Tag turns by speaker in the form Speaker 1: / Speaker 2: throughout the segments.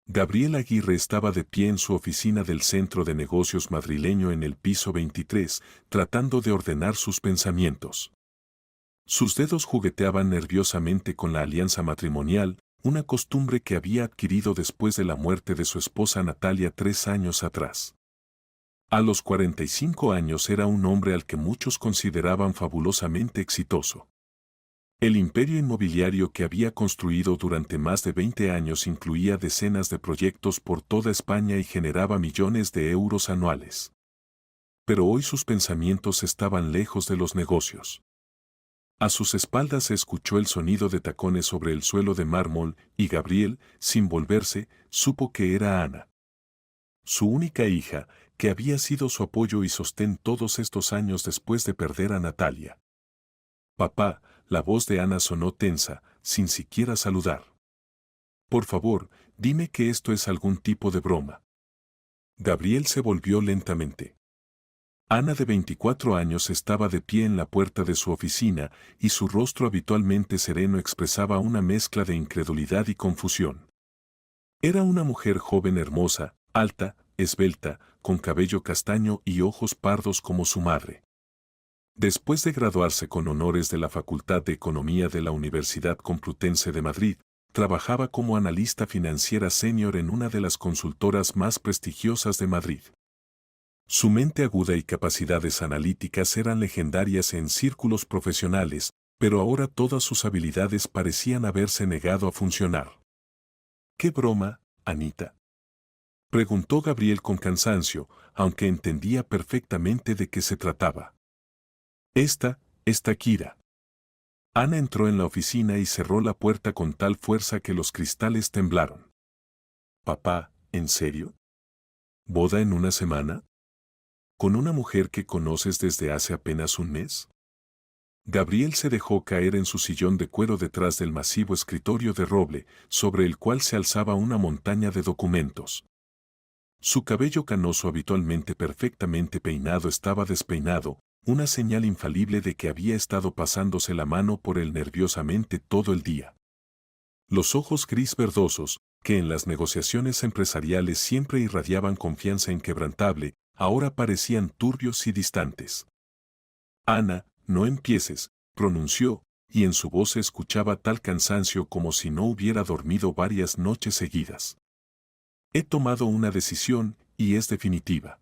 Speaker 1: Gabriel Aguirre estaba de pie en su oficina del Centro de Negocios madrileño en el piso 23, tratando de ordenar sus pensamientos. Sus dedos jugueteaban nerviosamente con la alianza matrimonial, una costumbre que había adquirido después de la muerte de su esposa Natalia 3 años atrás. A los 45 años era un hombre al que muchos consideraban fabulosamente exitoso. El imperio inmobiliario que había construido durante más de 20 años incluía decenas de proyectos por toda España y generaba millones de euros anuales. Pero hoy sus pensamientos estaban lejos de los negocios. A sus espaldas se escuchó el sonido de tacones sobre el suelo de mármol y Gabriel, sin volverse, supo que era Ana. Su única hija, que había sido su apoyo y sostén todos estos años después de perder a Natalia. Papá, la voz de Ana sonó tensa, sin siquiera saludar. Por favor, dime que esto es algún tipo de broma. Gabriel se volvió lentamente. Ana de 24 años estaba de pie en la puerta de su oficina y su rostro habitualmente sereno expresaba una mezcla de incredulidad y confusión. Era una mujer joven hermosa, alta, esbelta, con cabello castaño y ojos pardos como su madre. Después de graduarse con honores de la Facultad de Economía de la Universidad Complutense de Madrid, trabajaba como analista financiera senior en una de las consultoras más prestigiosas de Madrid. Su mente aguda y capacidades analíticas eran legendarias en círculos profesionales, pero ahora todas sus habilidades parecían haberse negado a funcionar. ¿Qué broma, Anita?, preguntó Gabriel con cansancio, aunque entendía perfectamente de qué se trataba. Esta Kira. Ana entró en la oficina y cerró la puerta con tal fuerza que los cristales temblaron. Papá, ¿en serio? ¿Boda en una semana? ¿Con una mujer que conoces desde hace apenas un mes? Gabriel se dejó caer en su sillón de cuero detrás del masivo escritorio de roble, sobre el cual se alzaba una montaña de documentos. Su cabello canoso habitualmente perfectamente peinado estaba despeinado, una señal infalible de que había estado pasándose la mano por él nerviosamente todo el día. Los ojos gris verdosos, que en las negociaciones empresariales siempre irradiaban confianza inquebrantable, ahora parecían turbios y distantes. Ana, no empieces, pronunció, y en su voz se escuchaba tal cansancio como si no hubiera dormido varias noches seguidas. He tomado una decisión, y es definitiva.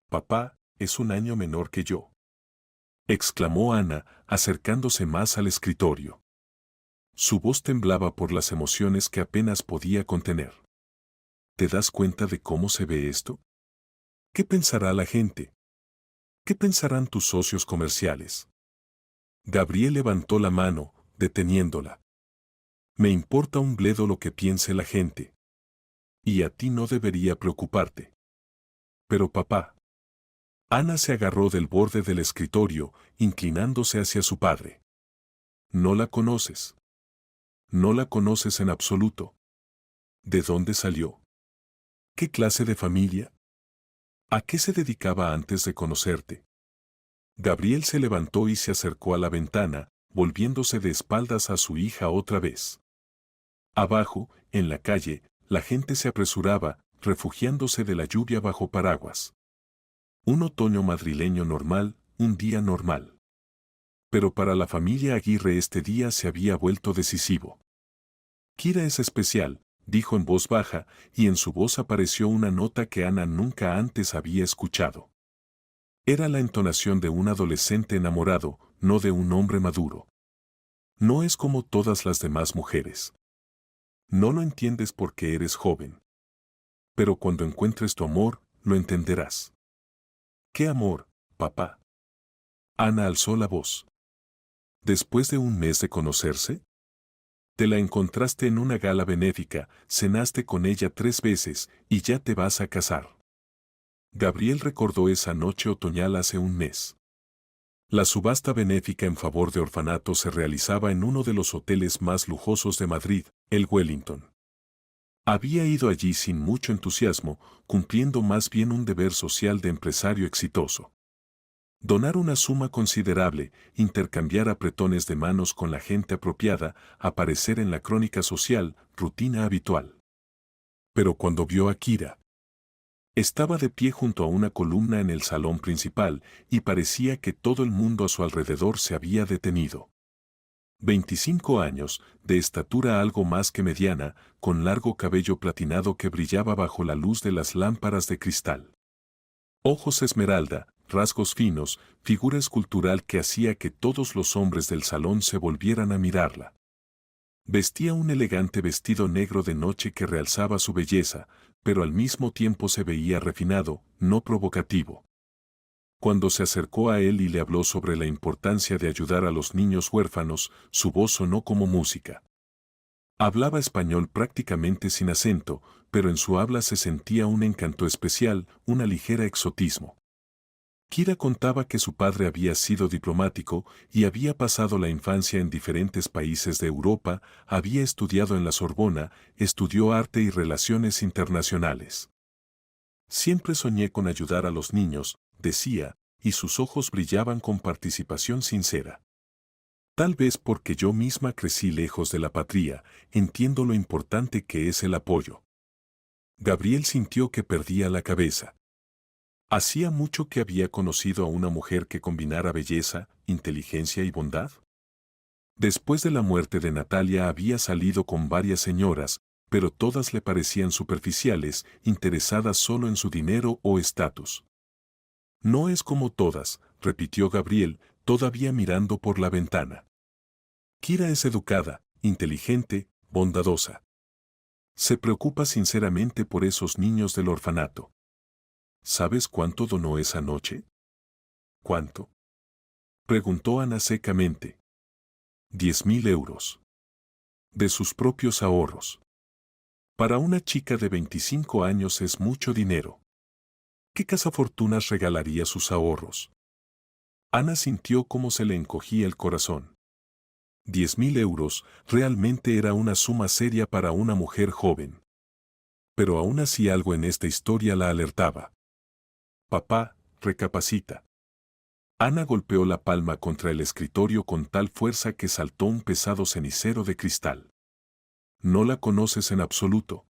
Speaker 1: Papá es un año menor que yo, exclamó Ana, acercándose más al escritorio. Su voz temblaba por las emociones que apenas podía contener. ¿Te das cuenta de cómo se ve esto? ¿Qué pensará la gente? ¿Qué pensarán tus socios comerciales? Gabriel levantó la mano, deteniéndola. Me importa un bledo lo que piense la gente. Y a ti no debería preocuparte. Pero papá. Ana se agarró del borde del escritorio, inclinándose hacia su padre. No la conoces. No la conoces en absoluto. ¿De dónde salió? ¿Qué clase de familia? ¿A qué se dedicaba antes de conocerte? Gabriel se levantó y se acercó a la ventana, volviéndose de espaldas a su hija otra vez. Abajo, en la calle, la gente se apresuraba, refugiándose de la lluvia bajo paraguas. Un otoño madrileño normal, un día normal. Pero para la familia Aguirre este día se había vuelto decisivo. Kira es especial, dijo en voz baja, y en su voz apareció una nota que Ana nunca antes había escuchado. Era la entonación de un adolescente enamorado, no de un hombre maduro. No es como todas las demás mujeres. No lo entiendes porque eres joven. Pero cuando encuentres tu amor, lo entenderás. ¿Qué amor, papá? Ana alzó la voz. ¿Después de un mes de conocerse? Te la encontraste en una gala benéfica, cenaste con ella 3 veces, y ya te vas a casar. Gabriel recordó esa noche otoñal hace un mes. La subasta benéfica en favor de orfanatos se realizaba en uno de los hoteles más lujosos de Madrid, el Wellington. Había ido allí sin mucho entusiasmo, cumpliendo más bien un deber social de empresario exitoso. Donar una suma considerable, intercambiar apretones de manos con la gente apropiada, aparecer en la crónica social, rutina habitual. Pero cuando vio a Kira, estaba de pie junto a una columna en el salón principal y parecía que todo el mundo a su alrededor se había detenido. 25 años, de estatura algo más que mediana, con largo cabello platinado que brillaba bajo la luz de las lámparas de cristal. Ojos esmeralda, rasgos finos, figura escultural que hacía que todos los hombres del salón se volvieran a mirarla. Vestía un elegante vestido negro de noche que realzaba su belleza, pero al mismo tiempo se veía refinado, no provocativo. Cuando se acercó a él y le habló sobre la importancia de ayudar a los niños huérfanos, su voz sonó como música. Hablaba español prácticamente sin acento, pero en su habla se sentía un encanto especial, una ligera exotismo. Kira contaba que su padre había sido diplomático y había pasado la infancia en diferentes países de Europa, había estudiado en la Sorbona, estudió arte y relaciones internacionales. Siempre soñé con ayudar a los niños, decía, y sus ojos brillaban con participación sincera. Tal vez porque yo misma crecí lejos de la patria, entiendo lo importante que es el apoyo. Gabriel sintió que perdía la cabeza. ¿Hacía mucho que había conocido a una mujer que combinara belleza, inteligencia y bondad? Después de la muerte de Natalia había salido con varias señoras, pero todas le parecían superficiales, interesadas solo en su dinero o estatus. No es como todas, repitió Gabriel, todavía mirando por la ventana. Kira es educada, inteligente, bondadosa. Se preocupa sinceramente por esos niños del orfanato. ¿Sabes cuánto donó esa noche? ¿Cuánto? Preguntó Ana secamente. 10.000 euros. De sus propios ahorros. Para una chica de 25 años es mucho dinero. ¿Qué cazafortunas regalaría sus ahorros? Ana sintió cómo se le encogía el corazón. 10.000 euros realmente era una suma seria para una mujer joven. Pero aún así algo en esta historia la alertaba. Papá, recapacita. Ana golpeó la palma contra el escritorio con tal fuerza que saltó un pesado cenicero de cristal. No la conoces en absoluto.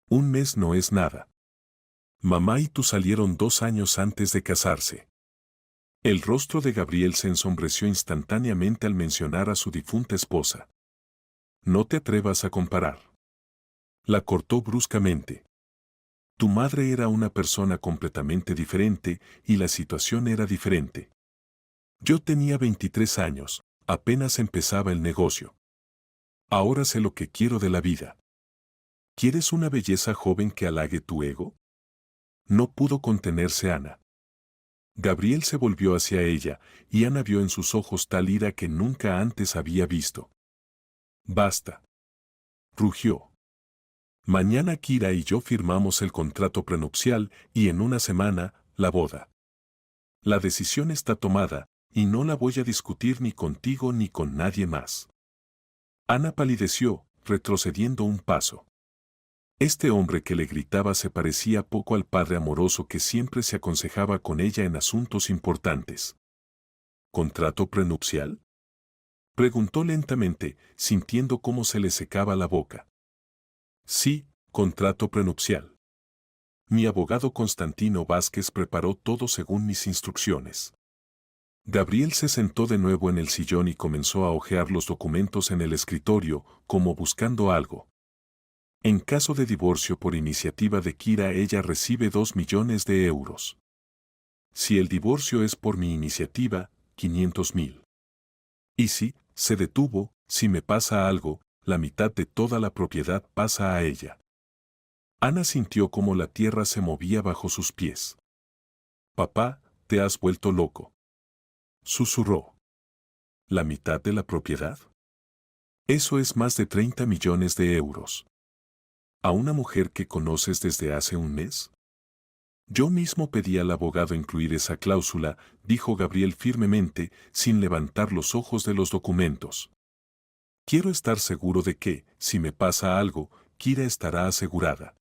Speaker 1: Un mes no es nada. Mamá y tú salieron 2 años antes de casarse. El rostro de Gabriel se ensombreció instantáneamente al mencionar a su difunta esposa. No te atrevas a comparar. La cortó bruscamente. Tu madre era una persona completamente diferente y la situación era diferente. Yo tenía 23 años, apenas empezaba el negocio. Ahora sé lo que quiero de la vida. ¿Quieres una belleza joven que halague tu ego? No pudo contenerse Ana. Gabriel se volvió hacia ella, y Ana vio en sus ojos tal ira que nunca antes había visto. Basta. Rugió. Mañana Kira y yo firmamos el contrato prenupcial y en una semana, la boda. La decisión está tomada, y no la voy a discutir ni contigo ni con nadie más. Ana palideció, retrocediendo un paso. Este hombre que le gritaba se parecía poco al padre amoroso que siempre se aconsejaba con ella en asuntos importantes. ¿Contrato prenupcial? Preguntó lentamente, sintiendo cómo se le secaba la boca. Sí, contrato prenupcial. Mi abogado Constantino Vázquez preparó todo según mis instrucciones. Gabriel se sentó de nuevo en el sillón y comenzó a hojear los documentos en el escritorio, como buscando algo. En caso de divorcio por iniciativa de Kira, ella recibe 2 millones de euros. Si el divorcio es por mi iniciativa, 500.000. Y si se detuvo, si me pasa algo, la mitad de toda la propiedad pasa a ella. Ana sintió como la tierra se movía bajo sus pies. Papá, te has vuelto loco. Susurró. ¿La mitad de la propiedad? Eso es más de 30 millones de euros. ¿A una mujer que conoces desde hace un mes? Yo mismo pedí al abogado incluir esa cláusula, dijo Gabriel firmemente, sin levantar los ojos de los documentos. Quiero estar seguro de que, si me pasa algo, Kira estará asegurada.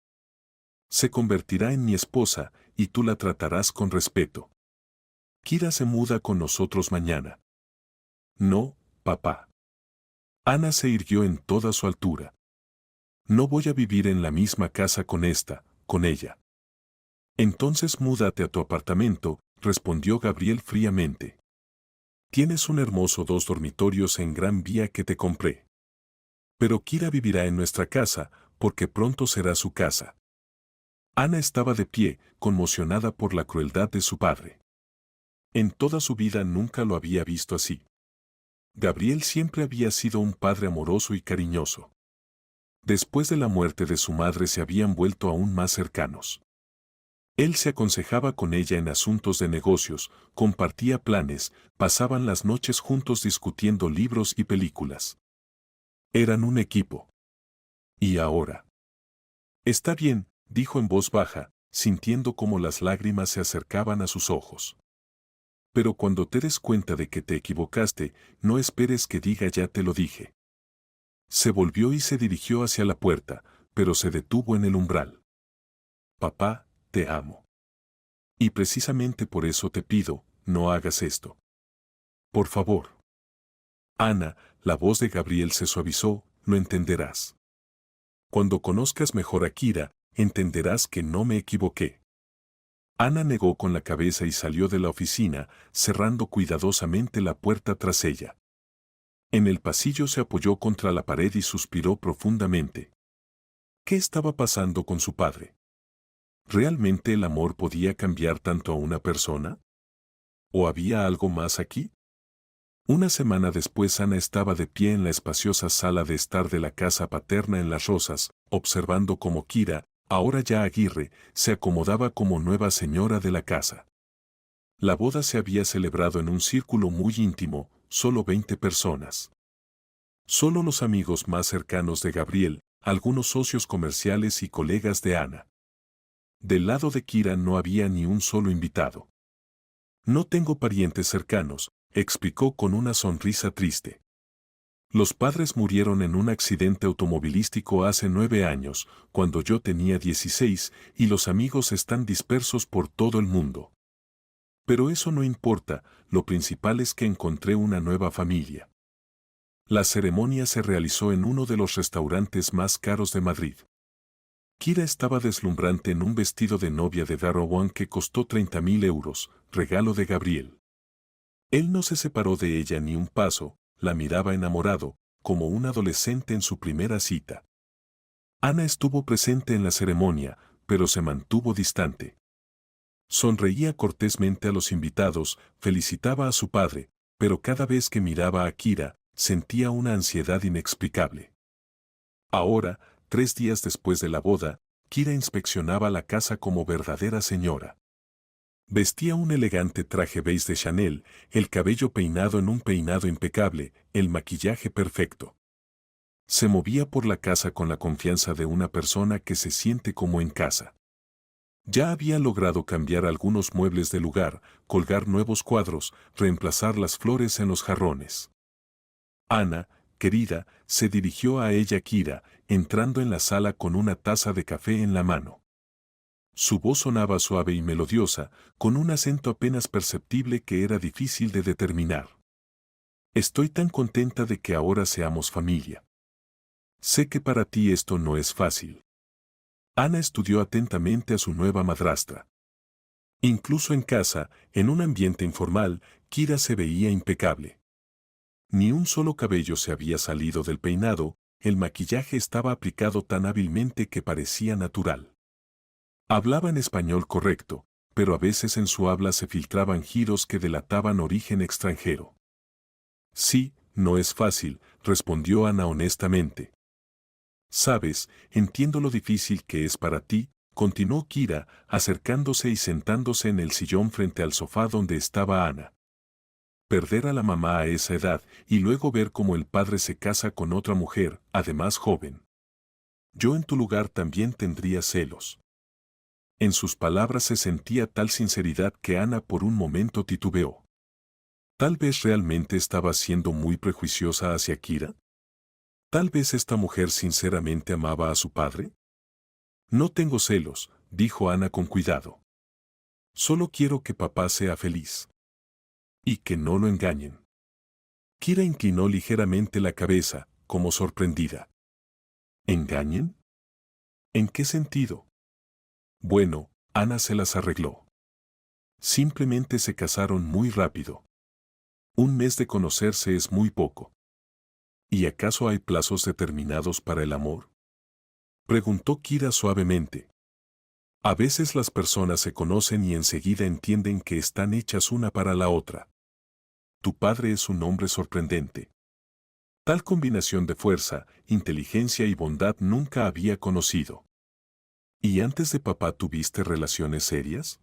Speaker 1: Se convertirá en mi esposa, y tú la tratarás con respeto. Kira se muda con nosotros mañana. No, papá. Ana se irguió en toda su altura. No voy a vivir en la misma casa con ella. Entonces múdate a tu apartamento, respondió Gabriel fríamente. Tienes un hermoso 2 dormitorios en Gran Vía que te compré. Pero Kira vivirá en nuestra casa, porque pronto será su casa. Ana estaba de pie, conmocionada por la crueldad de su padre. En toda su vida nunca lo había visto así. Gabriel siempre había sido un padre amoroso y cariñoso. Después de la muerte de su madre se habían vuelto aún más cercanos. Él se aconsejaba con ella en asuntos de negocios, compartía planes, pasaban las noches juntos discutiendo libros y películas. Eran un equipo. ¿Y ahora? Está bien, dijo en voz baja, sintiendo cómo las lágrimas se acercaban a sus ojos. Pero cuando te des cuenta de que te equivocaste, no esperes que diga ya te lo dije. Se volvió y se dirigió hacia la puerta, pero se detuvo en el umbral. Papá, te amo. Y precisamente por eso te pido, no hagas esto. Por favor. Ana, la voz de Gabriel se suavizó, lo entenderás. Cuando conozcas mejor a Kira, entenderás que no me equivoqué. Ana negó con la cabeza y salió de la oficina, cerrando cuidadosamente la puerta tras ella. En el pasillo se apoyó contra la pared y suspiró profundamente. ¿Qué estaba pasando con su padre? ¿Realmente el amor podía cambiar tanto a una persona? ¿O había algo más aquí? Una semana después Ana estaba de pie en la espaciosa sala de estar de la casa paterna en Las Rosas, observando cómo Kira, ahora ya Aguirre, se acomodaba como nueva señora de la casa. La boda se había celebrado en un círculo muy íntimo, solo 20 personas. Solo los amigos más cercanos de Gabriel, algunos socios comerciales y colegas de Ana. Del lado de Kira no había ni un solo invitado. No tengo parientes cercanos, explicó con una sonrisa triste. Los padres murieron en un accidente automovilístico hace 9 años, cuando yo tenía 16, y los amigos están dispersos por todo el mundo. Pero eso no importa, lo principal es que encontré una nueva familia. La ceremonia se realizó en uno de los restaurantes más caros de Madrid. Kira estaba deslumbrante en un vestido de novia de Darrowan que costó 30.000 euros, regalo de Gabriel. Él no se separó de ella ni un paso, la miraba enamorado, como un adolescente en su primera cita. Ana estuvo presente en la ceremonia, pero se mantuvo distante. Sonreía cortésmente a los invitados, felicitaba a su padre, pero cada vez que miraba a Kira, sentía una ansiedad inexplicable. Ahora, 3 días después de la boda, Kira inspeccionaba la casa como verdadera señora. Vestía un elegante traje beige de Chanel, el cabello peinado en un peinado impecable, el maquillaje perfecto. Se movía por la casa con la confianza de una persona que se siente como en casa. Ya había logrado cambiar algunos muebles de lugar, colgar nuevos cuadros, reemplazar las flores en los jarrones. Ana, querida, se dirigió a ella Kira, entrando en la sala con una taza de café en la mano. Su voz sonaba suave y melodiosa, con un acento apenas perceptible que era difícil de determinar. Estoy tan contenta de que ahora seamos familia. Sé que para ti esto no es fácil. Ana estudió atentamente a su nueva madrastra. Incluso en casa, en un ambiente informal, Kira se veía impecable. Ni un solo cabello se había salido del peinado, el maquillaje estaba aplicado tan hábilmente que parecía natural. Hablaba en español correcto, pero a veces en su habla se filtraban giros que delataban origen extranjero. Sí, no es fácil, respondió Ana honestamente. Sabes, entiendo lo difícil que es para ti, continuó Kira, acercándose y sentándose en el sillón frente al sofá donde estaba Ana. Perder a la mamá a esa edad y luego ver cómo el padre se casa con otra mujer, además joven. Yo en tu lugar también tendría celos. En sus palabras se sentía tal sinceridad que Ana por un momento titubeó. Tal vez realmente estaba siendo muy prejuiciosa hacia Kira. Tal vez esta mujer sinceramente amaba a su padre. No tengo celos, dijo Ana con cuidado. Solo quiero que papá sea feliz. Y que no lo engañen. Kira inclinó ligeramente la cabeza, como sorprendida. ¿Engañen? ¿En qué sentido? Bueno, Ana se las arregló. Simplemente se casaron muy rápido. Un mes de conocerse es muy poco. ¿Y acaso hay plazos determinados para el amor? Preguntó Kira suavemente. A veces las personas se conocen y enseguida entienden que están hechas una para la otra. Tu padre es un hombre sorprendente. Tal combinación de fuerza, inteligencia y bondad nunca había conocido. ¿Y antes de papá tuviste relaciones serias?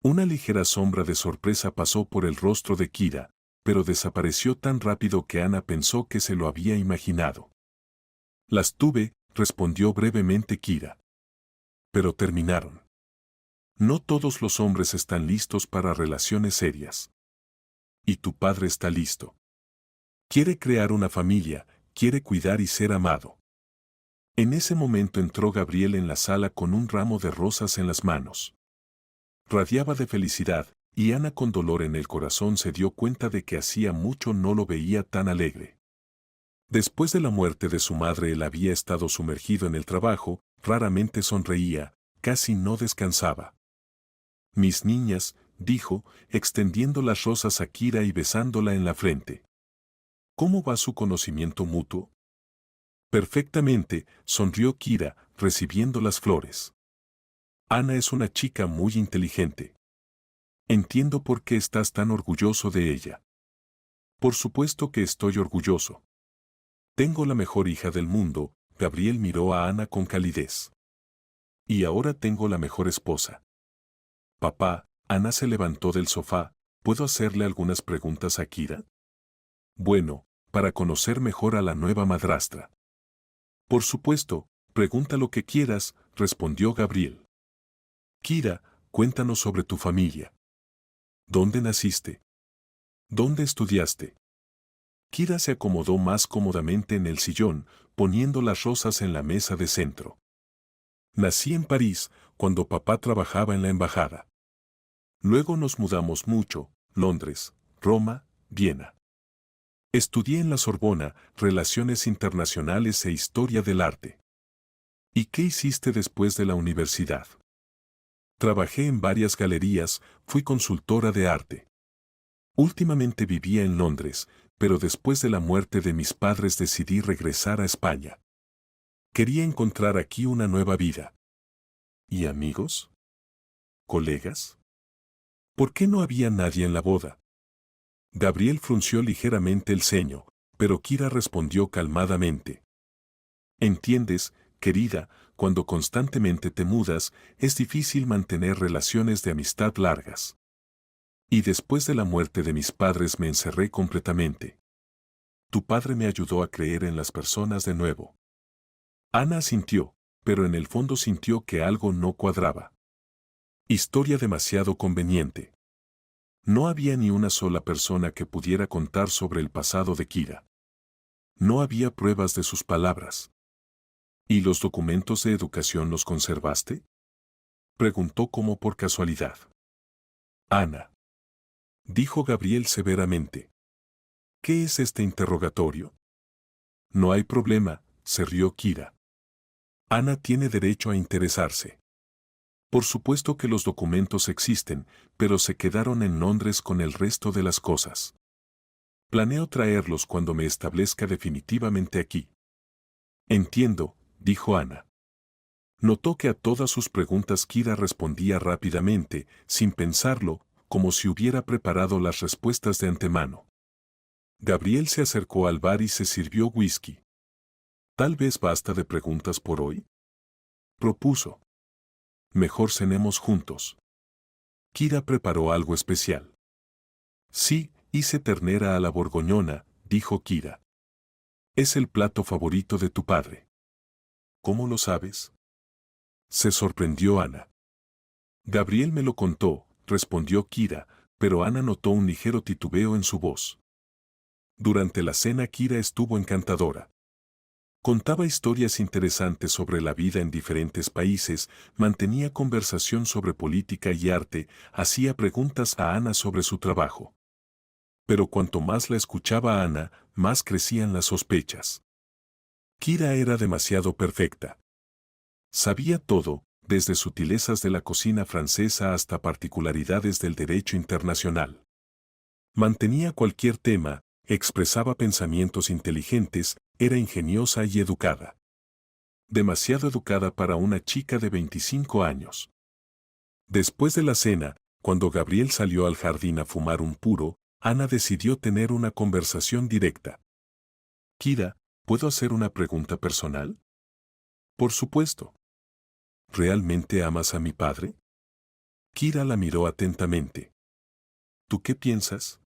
Speaker 1: Una ligera sombra de sorpresa pasó por el rostro de Kira, pero desapareció tan rápido que Ana pensó que se lo había imaginado. Las tuve, respondió brevemente Kira. Pero terminaron. No todos los hombres están listos para relaciones serias. Y tu padre está listo. Quiere crear una familia, quiere cuidar y ser amado. En ese momento entró Gabriel en la sala con un ramo de rosas en las manos. Radiaba de felicidad, y Ana con dolor en el corazón se dio cuenta de que hacía mucho no lo veía tan alegre. Después de la muerte de su madre él había estado sumergido en el trabajo, raramente sonreía, casi no descansaba. Mis niñas, dijo, extendiendo las rosas a Kira y besándola en la frente. ¿Cómo va su conocimiento mutuo? Perfectamente, sonrió Kira, recibiendo las flores. Ana es una chica muy inteligente. Entiendo por qué estás tan orgulloso de ella. Por supuesto que estoy orgulloso. Tengo la mejor hija del mundo, Gabriel miró a Ana con calidez. Y ahora tengo la mejor esposa. Papá, Ana se levantó del sofá, ¿puedo hacerle algunas preguntas a Kira? Bueno, para conocer mejor a la nueva madrastra. Por supuesto, pregunta lo que quieras, respondió Gabriel. Kira, cuéntanos sobre tu familia. ¿Dónde naciste? ¿Dónde estudiaste? Kira se acomodó más cómodamente en el sillón, poniendo las rosas en la mesa de centro. Nací en París, cuando papá trabajaba en la embajada. Luego nos mudamos mucho, Londres, Roma, Viena. Estudié en la Sorbona, Relaciones Internacionales e Historia del Arte. ¿Y qué hiciste después de la universidad? Trabajé en varias galerías, fui consultora de arte. Últimamente vivía en Londres, pero después de la muerte de mis padres decidí regresar a España. Quería encontrar aquí una nueva vida. ¿Y amigos? ¿Colegas? ¿Por qué no había nadie en la boda? Gabriel frunció ligeramente el ceño, pero Kira respondió calmadamente. Entiendes, querida, cuando constantemente te mudas, es difícil mantener relaciones de amistad largas. Y después de la muerte de mis padres me encerré completamente. Tu padre me ayudó a creer en las personas de nuevo. Ana asintió, pero en el fondo sintió que algo no cuadraba. Historia demasiado conveniente. No había ni una sola persona que pudiera contar sobre el pasado de Kira. No había pruebas de sus palabras. ¿Y los documentos de educación los conservaste? Preguntó como por casualidad. Ana. Dijo Gabriel severamente. ¿Qué es este interrogatorio? No hay problema, se rió Kira. Ana tiene derecho a interesarse. Por supuesto que los documentos existen, pero se quedaron en Londres con el resto de las cosas. Planeo traerlos cuando me establezca definitivamente aquí. Entiendo, dijo Ana. Notó que a todas sus preguntas Kira respondía rápidamente, sin pensarlo, como si hubiera preparado las respuestas de antemano. Gabriel se acercó al bar y se sirvió whisky. Tal vez basta de preguntas por hoy, propuso. Mejor cenemos juntos. Kira preparó algo especial. Sí, hice ternera a la borgoñona, dijo Kira. Es el plato favorito de tu padre. ¿Cómo lo sabes? Se sorprendió Ana. Gabriel me lo contó, respondió Kira, pero Ana notó un ligero titubeo en su voz. Durante la cena Kira estuvo encantadora. Contaba historias interesantes sobre la vida en diferentes países, mantenía conversación sobre política y arte, hacía preguntas a Ana sobre su trabajo. Pero cuanto más la escuchaba Ana, más crecían las sospechas. Kira era demasiado perfecta. Sabía todo, desde sutilezas de la cocina francesa hasta particularidades del derecho internacional. Mantenía cualquier tema, expresaba pensamientos inteligentes, era ingeniosa y educada. Demasiado educada para una chica de 25 años. Después de la cena, cuando Gabriel salió al jardín a fumar un puro, Ana decidió tener una conversación directa. Kira, ¿puedo hacer una pregunta personal? Por supuesto. ¿Realmente amas a mi padre? Kira la miró atentamente. ¿Tú qué piensas?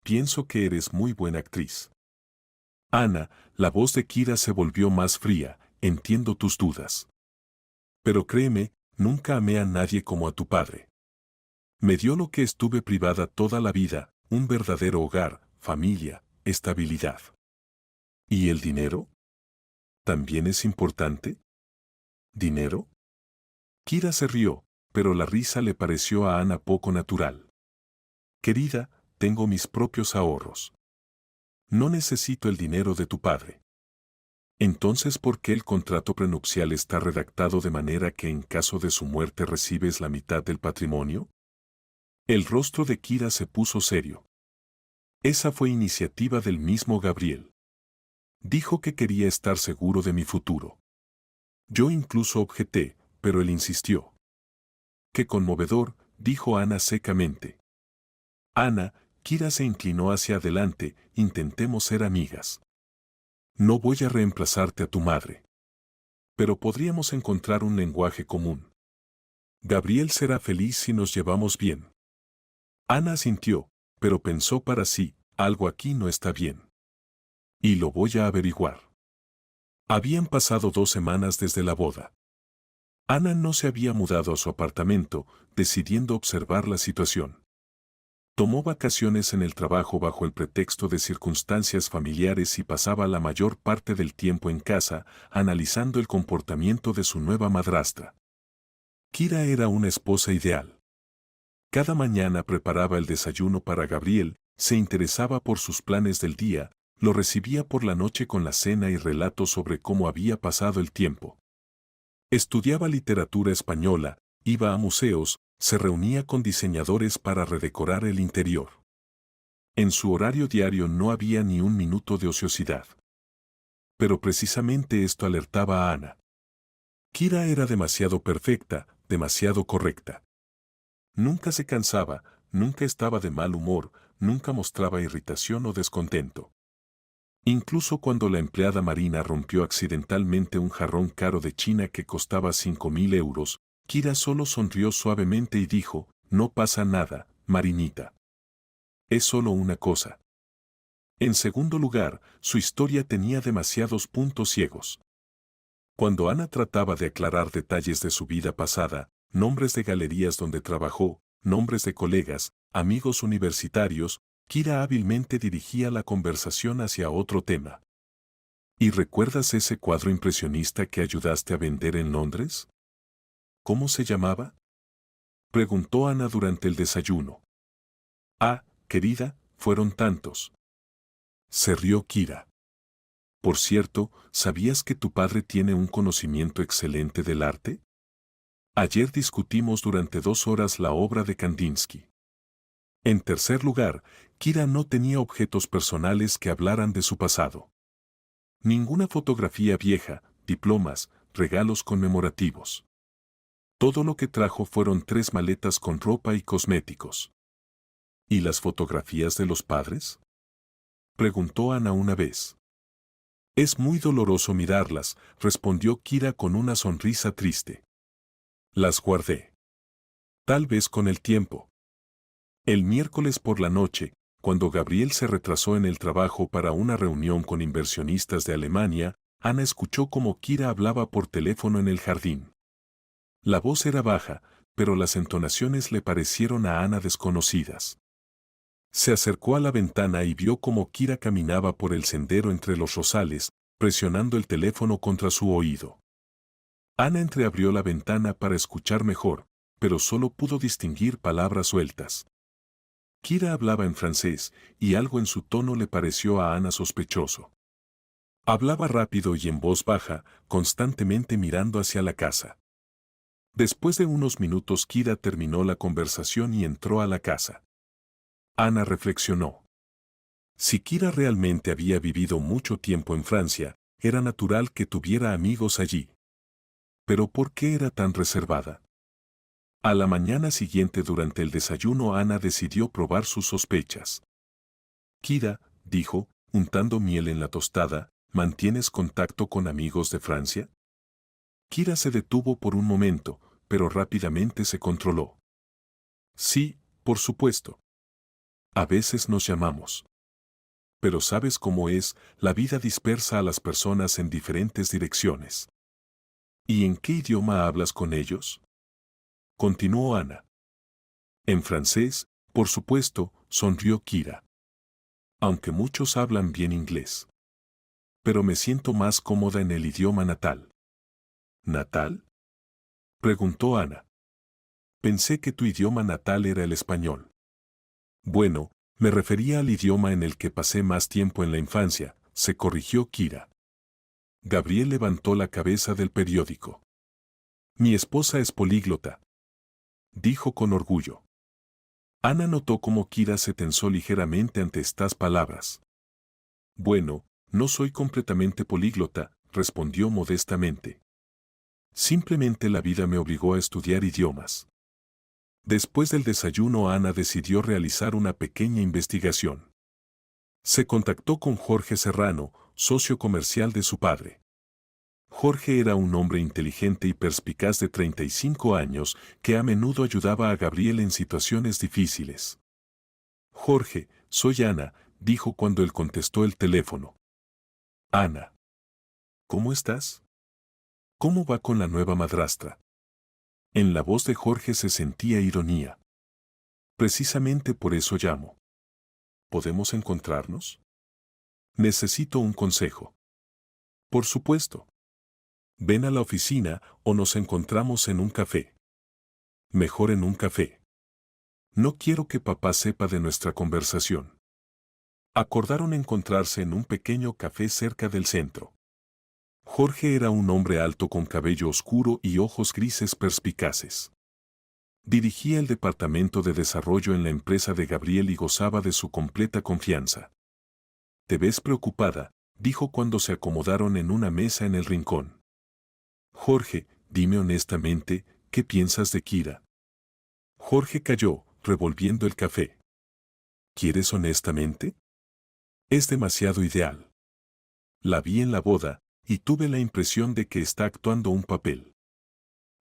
Speaker 1: Pienso que eres muy buena actriz. Ana, la voz de Kira se volvió más fría, entiendo tus dudas. Pero créeme, nunca amé a nadie como a tu padre. Me dio lo que estuve privada toda la vida, un verdadero hogar, familia, estabilidad. ¿Y el dinero? ¿También es importante? ¿Dinero? Kira se rió, pero la risa le pareció a Ana poco natural. Querida, tengo mis propios ahorros. No necesito el dinero de tu padre. Entonces, ¿por qué el contrato prenupcial está redactado de manera que en caso de su muerte recibes la mitad del patrimonio? El rostro de Kira se puso serio. Esa fue iniciativa del mismo Gabriel. Dijo que quería estar seguro de mi futuro. Yo incluso objeté, pero él insistió. Qué conmovedor, dijo Ana secamente. Ana, Kira se inclinó hacia adelante, intentemos ser amigas. No voy a reemplazarte a tu madre. Pero podríamos encontrar un lenguaje común. Gabriel será feliz si nos llevamos bien. Ana asintió, pero pensó para sí, algo aquí no está bien. Y lo voy a averiguar. Habían pasado 2 semanas desde la boda. Ana no se había mudado a su apartamento, decidiendo observar la situación. Tomó vacaciones en el trabajo bajo el pretexto de circunstancias familiares y pasaba la mayor parte del tiempo en casa, analizando el comportamiento de su nueva madrastra. Kira era una esposa ideal. Cada mañana preparaba el desayuno para Gabriel, se interesaba por sus planes del día, lo recibía por la noche con la cena y relatos sobre cómo había pasado el tiempo. Estudiaba literatura española, iba a museos, se reunía con diseñadores para redecorar el interior. En su horario diario no había ni un minuto de ociosidad. Pero precisamente esto alertaba a Ana. Kira era demasiado perfecta, demasiado correcta. Nunca se cansaba, nunca estaba de mal humor, nunca mostraba irritación o descontento. Incluso cuando la empleada marina rompió accidentalmente un jarrón caro de China que costaba 5.000 euros, Kira solo sonrió suavemente y dijo, no pasa nada, marinita. Es solo una cosa. En segundo lugar, su historia tenía demasiados puntos ciegos. Cuando Ana trataba de aclarar detalles de su vida pasada, nombres de galerías donde trabajó, nombres de colegas, amigos universitarios, Kira hábilmente dirigía la conversación hacia otro tema. ¿Y recuerdas ese cuadro impresionista que ayudaste a vender en Londres? ¿Cómo se llamaba? Preguntó Ana durante el desayuno. Ah, querida, fueron tantos. Se rió Kira. Por cierto, ¿sabías que tu padre tiene un conocimiento excelente del arte? Ayer discutimos durante 2 horas la obra de Kandinsky. En tercer lugar, Kira no tenía objetos personales que hablaran de su pasado. Ninguna fotografía vieja, diplomas, regalos conmemorativos. Todo lo que trajo fueron 3 maletas con ropa y cosméticos. ¿Y las fotografías de los padres? Preguntó Ana una vez. Es muy doloroso mirarlas, respondió Kira con una sonrisa triste. Las guardé. Tal vez con el tiempo. El miércoles por la noche, cuando Gabriel se retrasó en el trabajo para una reunión con inversionistas de Alemania, Ana escuchó cómo Kira hablaba por teléfono en el jardín. La voz era baja, pero las entonaciones le parecieron a Ana desconocidas. Se acercó a la ventana y vio cómo Kira caminaba por el sendero entre los rosales, presionando el teléfono contra su oído. Ana entreabrió la ventana para escuchar mejor, pero solo pudo distinguir palabras sueltas. Kira hablaba en francés, y algo en su tono le pareció a Ana sospechoso. Hablaba rápido y en voz baja, constantemente mirando hacia la casa. Después de unos minutos Kira terminó la conversación y entró a la casa. Ana reflexionó. Si Kira realmente había vivido mucho tiempo en Francia, era natural que tuviera amigos allí. Pero ¿por qué era tan reservada? A la mañana siguiente durante el desayuno Ana decidió probar sus sospechas. Kira, dijo, untando miel en la tostada, ¿mantienes contacto con amigos de Francia? Kira se detuvo por un momento, pero rápidamente se controló. Sí, por supuesto. A veces nos llamamos. Pero ¿sabes cómo es? La vida dispersa a las personas en diferentes direcciones. ¿Y en qué idioma hablas con ellos? Continuó Ana. En francés, por supuesto, sonrió Kira. Aunque muchos hablan bien inglés. Pero me siento más cómoda en el idioma natal. ¿Natal? Preguntó Ana. Pensé que tu idioma natal era el español. Bueno, me refería al idioma en el que pasé más tiempo en la infancia, se corrigió Kira. Gabriel levantó la cabeza del periódico. Mi esposa es políglota, dijo con orgullo. Ana notó cómo Kira se tensó ligeramente ante estas palabras. Bueno, no soy completamente políglota, respondió modestamente. Simplemente la vida me obligó a estudiar idiomas. Después del desayuno Ana decidió realizar una pequeña investigación. Se contactó con Jorge Serrano, socio comercial de su padre. Jorge era un hombre inteligente y perspicaz de 35 años que a menudo ayudaba a Gabriel en situaciones difíciles. Jorge, soy Ana, dijo cuando él contestó el teléfono. Ana. ¿Cómo estás? ¿Cómo va con la nueva madrastra? En la voz de Jorge se sentía ironía. Precisamente por eso llamo. ¿Podemos encontrarnos? Necesito un consejo. Por supuesto. Ven a la oficina o nos encontramos en un café. Mejor en un café. No quiero que papá sepa de nuestra conversación. Acordaron encontrarse en un pequeño café cerca del centro. Jorge era un hombre alto con cabello oscuro y ojos grises perspicaces. Dirigía el departamento de desarrollo en la empresa de Gabriel y gozaba de su completa confianza. Te ves preocupada, dijo cuando se acomodaron en una mesa en el rincón. Jorge, dime honestamente, ¿qué piensas de Kira? Jorge calló, revolviendo el café. ¿Quieres honestamente? Es demasiado ideal. La vi en la boda, y tuve la impresión de que está actuando un papel.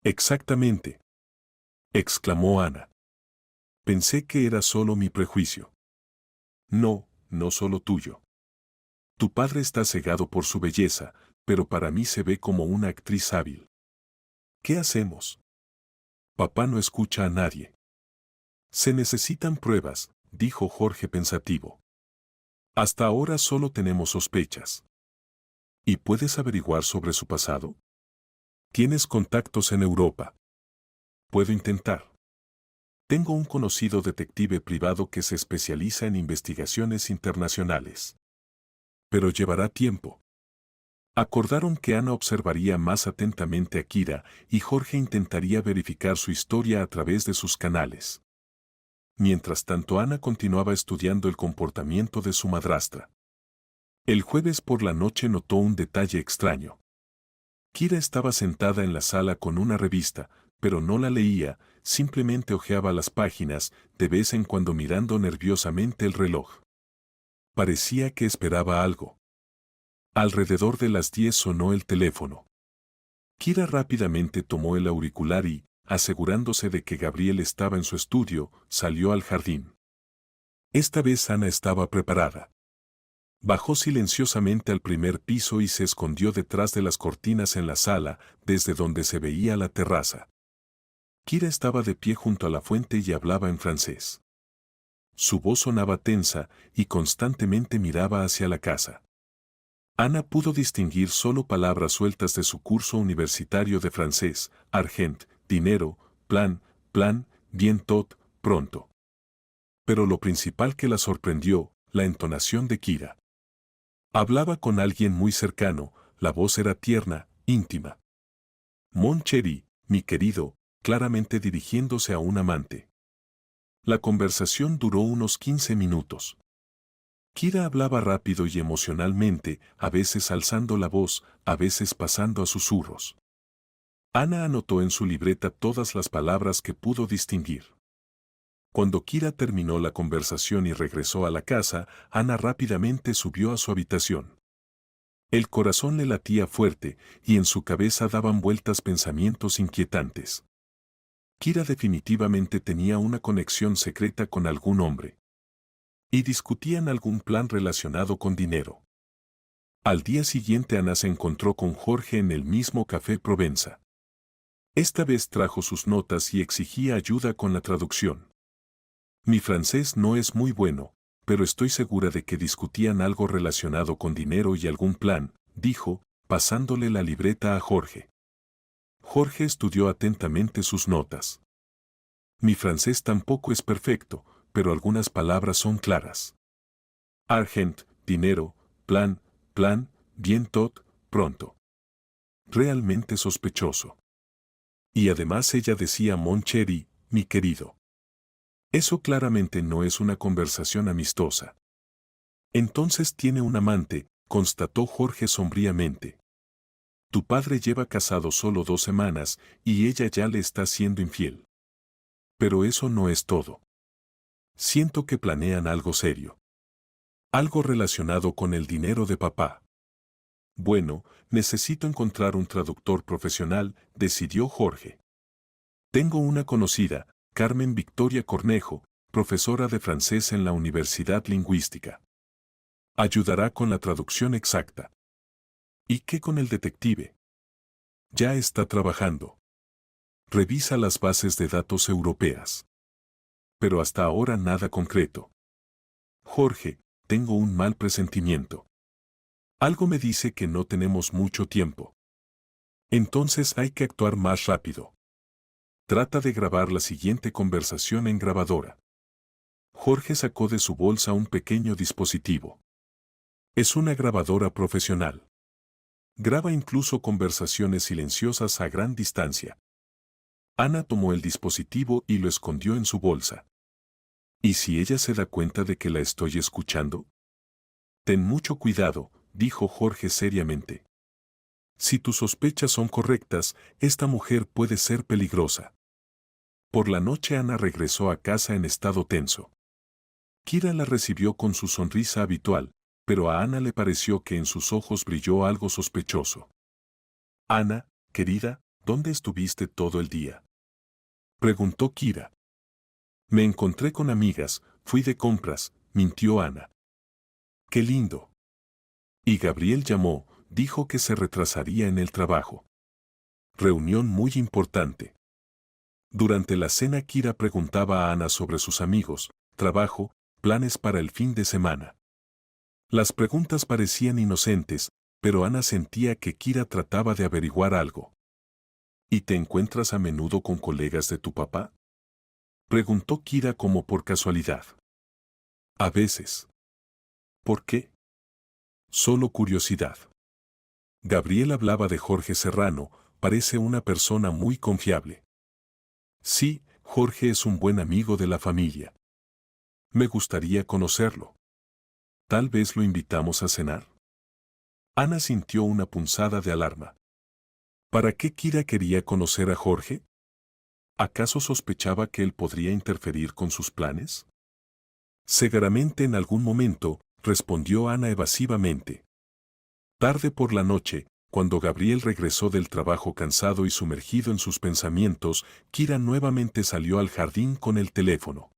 Speaker 1: Exactamente, exclamó Ana. Pensé que era solo mi prejuicio. No, no solo tuyo. Tu padre está cegado por su belleza, pero para mí se ve como una actriz hábil. ¿Qué hacemos? Papá no escucha a nadie. Se necesitan pruebas, dijo Jorge pensativo. Hasta ahora solo tenemos sospechas. ¿Y puedes averiguar sobre su pasado? ¿Tienes contactos en Europa? Puedo intentar. Tengo un conocido detective privado que se especializa en investigaciones internacionales. Pero llevará tiempo. Acordaron que Ana observaría más atentamente a Kira y Jorge intentaría verificar su historia a través de sus canales. Mientras tanto Ana continuaba estudiando el comportamiento de su madrastra. El jueves por la noche notó un detalle extraño. Kira estaba sentada en la sala con una revista, pero no la leía, simplemente hojeaba las páginas, de vez en cuando mirando nerviosamente el reloj. Parecía que esperaba algo. Alrededor de las 10 sonó el teléfono. Kira rápidamente tomó el auricular y, asegurándose de que Gabriel estaba en su estudio, salió al jardín. Esta vez Ana estaba preparada. Bajó silenciosamente al primer piso y se escondió detrás de las cortinas en la sala, desde donde se veía la terraza. Kira estaba de pie junto a la fuente y hablaba en francés. Su voz sonaba tensa y constantemente miraba hacia la casa. Ana pudo distinguir solo palabras sueltas de su curso universitario de francés: argent, dinero, plan, bientôt, pronto. Pero lo principal que la sorprendió, la entonación de Kira. Hablaba con alguien muy cercano, la voz era tierna, íntima. Mon chéri, mi querido, claramente dirigiéndose a un amante. La conversación duró unos 15 minutos. Kira hablaba rápido y emocionalmente, a veces alzando la voz, a veces pasando a susurros. Ana anotó en su libreta todas las palabras que pudo distinguir. Cuando Kira terminó la conversación y regresó a la casa, Ana rápidamente subió a su habitación. El corazón le latía fuerte y en su cabeza daban vueltas pensamientos inquietantes. Kira definitivamente tenía una conexión secreta con algún hombre. Y discutían algún plan relacionado con dinero. Al día siguiente Ana se encontró con Jorge en el mismo Café Provenza. Esta vez trajo sus notas y exigía ayuda con la traducción. Mi francés no es muy bueno, pero estoy segura de que discutían algo relacionado con dinero y algún plan, dijo, pasándole la libreta a Jorge. Jorge estudió atentamente sus notas. Mi francés tampoco es perfecto, pero algunas palabras son claras. Argent, dinero, plan, bientôt, pronto. Realmente sospechoso. Y además ella decía mon chéri, mi querido. Eso claramente no es una conversación amistosa. Entonces tiene un amante, constató Jorge sombríamente. Tu padre lleva casado solo 2 semanas y ella ya le está siendo infiel. Pero eso no es todo. Siento que planean algo serio. Algo relacionado con el dinero de papá. Bueno, necesito encontrar un traductor profesional, decidió Jorge. Tengo una conocida, Carmen Victoria Cornejo, profesora de francés en la Universidad Lingüística. Ayudará con la traducción exacta. ¿Y qué con el detective? Ya está trabajando. Revisa las bases de datos europeas. Pero hasta ahora nada concreto. Jorge, tengo un mal presentimiento. Algo me dice que no tenemos mucho tiempo. Entonces hay que actuar más rápido. Trata de grabar la siguiente conversación en grabadora. Jorge sacó de su bolsa un pequeño dispositivo. Es una grabadora profesional. Graba incluso conversaciones silenciosas a gran distancia. Ana tomó el dispositivo y lo escondió en su bolsa. ¿Y si ella se da cuenta de que la estoy escuchando? Ten mucho cuidado, dijo Jorge seriamente. Si tus sospechas son correctas, esta mujer puede ser peligrosa. Por la noche Ana regresó a casa en estado tenso. Kira la recibió con su sonrisa habitual, pero a Ana le pareció que en sus ojos brilló algo sospechoso. Ana, querida, ¿dónde estuviste todo el día? Preguntó Kira. Me encontré con amigas, fui de compras, mintió Ana. Qué lindo. Y Gabriel llamó, dijo que se retrasaría en el trabajo. Reunión muy importante. Durante la cena Kira preguntaba a Ana sobre sus amigos, trabajo, planes para el fin de semana. Las preguntas parecían inocentes, pero Ana sentía que Kira trataba de averiguar algo. ¿Y te encuentras a menudo con colegas de tu papá? Preguntó Kira como por casualidad. A veces. ¿Por qué? Solo curiosidad. Gabriel hablaba de Jorge Serrano, parece una persona muy confiable. Sí, Jorge es un buen amigo de la familia. Me gustaría conocerlo. Tal vez lo invitamos a cenar. Ana sintió una punzada de alarma. ¿Para qué Kira quería conocer a Jorge? ¿Acaso sospechaba que él podría interferir con sus planes? Seguramente en algún momento, respondió Ana evasivamente. Tarde por la noche, cuando Gabriel regresó del trabajo cansado y sumergido en sus pensamientos, Kira nuevamente salió al jardín con el teléfono.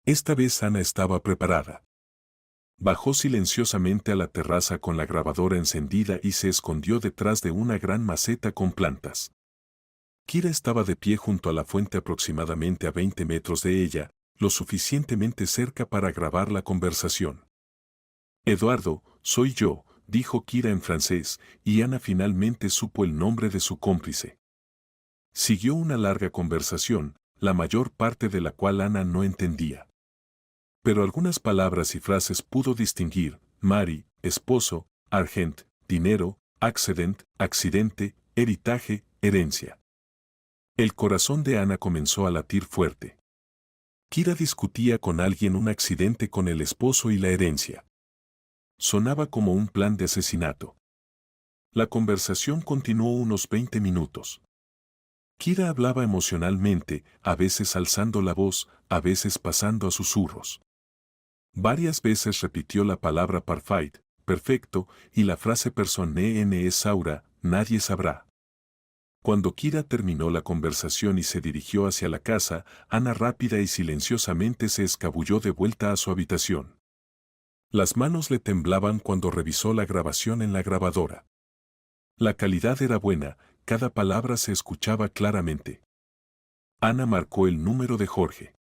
Speaker 1: Esta vez Ana estaba preparada. Bajó silenciosamente a la terraza con la grabadora encendida y se escondió detrás de una gran maceta con plantas. Kira estaba de pie junto a la fuente aproximadamente a 20 metros de ella, lo suficientemente cerca para grabar la conversación. Eduardo, soy yo, dijo Kira en francés, y Ana finalmente supo el nombre de su cómplice. Siguió una larga conversación, la mayor parte de la cual Ana no entendía. Pero algunas palabras y frases pudo distinguir, Mari, esposo, argent, dinero, accident, accidente, heritaje, herencia. El corazón de Ana comenzó a latir fuerte. Kira discutía con alguien un accidente con el esposo y la herencia. Sonaba como un plan de asesinato. La conversación continuó unos 20 minutos. Kira hablaba emocionalmente, a veces alzando la voz, a veces pasando a susurros. Varias veces repitió la palabra perfect, perfecto, y la frase persone es Saura, nadie sabrá. Cuando Kira terminó la conversación y se dirigió hacia la casa, Ana rápida y silenciosamente se escabulló de vuelta a su habitación. Las manos le temblaban cuando revisó la grabación en la grabadora. La calidad era buena, cada palabra se escuchaba claramente. Ana marcó el número de Jorge.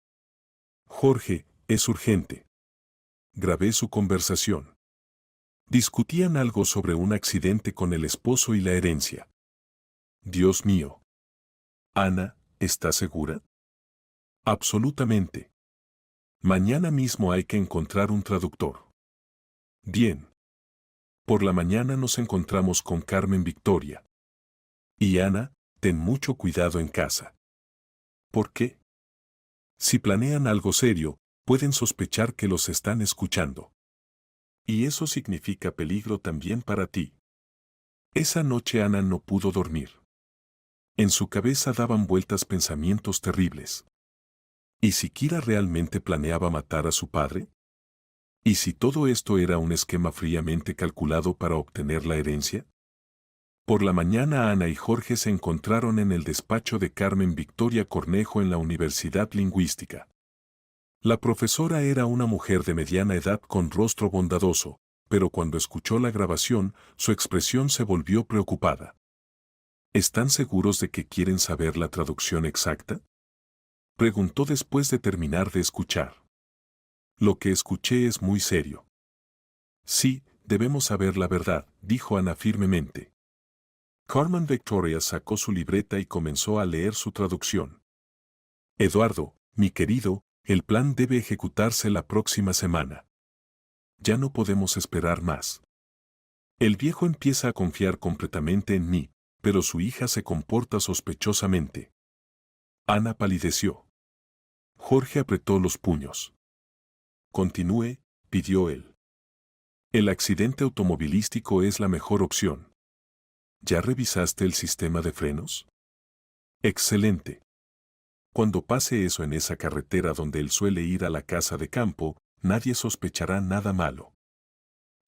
Speaker 1: Jorge, es urgente. Grabé su conversación. Discutían algo sobre un accidente con el esposo y la herencia. Dios mío. Ana, ¿estás segura? Absolutamente. Mañana mismo hay que encontrar un traductor. Bien. Por la mañana nos encontramos con Carmen Victoria. Y Ana, ten mucho cuidado en casa. ¿Por qué? Si planean algo serio, pueden sospechar que los están escuchando. Y eso significa peligro también para ti. Esa noche Ana no pudo dormir. En su cabeza daban vueltas pensamientos terribles. ¿Y si Kira realmente planeaba matar a su padre? ¿Y si todo esto era un esquema fríamente calculado para obtener la herencia? Por la mañana Ana y Jorge se encontraron en el despacho de Carmen Victoria Cornejo en la Universidad Lingüística. La profesora era una mujer de mediana edad con rostro bondadoso, pero cuando escuchó la grabación, su expresión se volvió preocupada. ¿Están seguros de que quieren saber la traducción exacta? Preguntó después de terminar de escuchar. Lo que escuché es muy serio. Sí, debemos saber la verdad, dijo Ana firmemente. Carmen Victoria sacó su libreta y comenzó a leer su traducción. Eduardo, mi querido, el plan debe ejecutarse la próxima semana. Ya no podemos esperar más. El viejo empieza a confiar completamente en mí, pero su hija se comporta sospechosamente. Ana palideció. Jorge apretó los puños. Continúe, pidió él. El accidente automovilístico es la mejor opción. ¿Ya revisaste el sistema de frenos? Excelente. Cuando pase eso en esa carretera donde él suele ir a la casa de campo, nadie sospechará nada malo.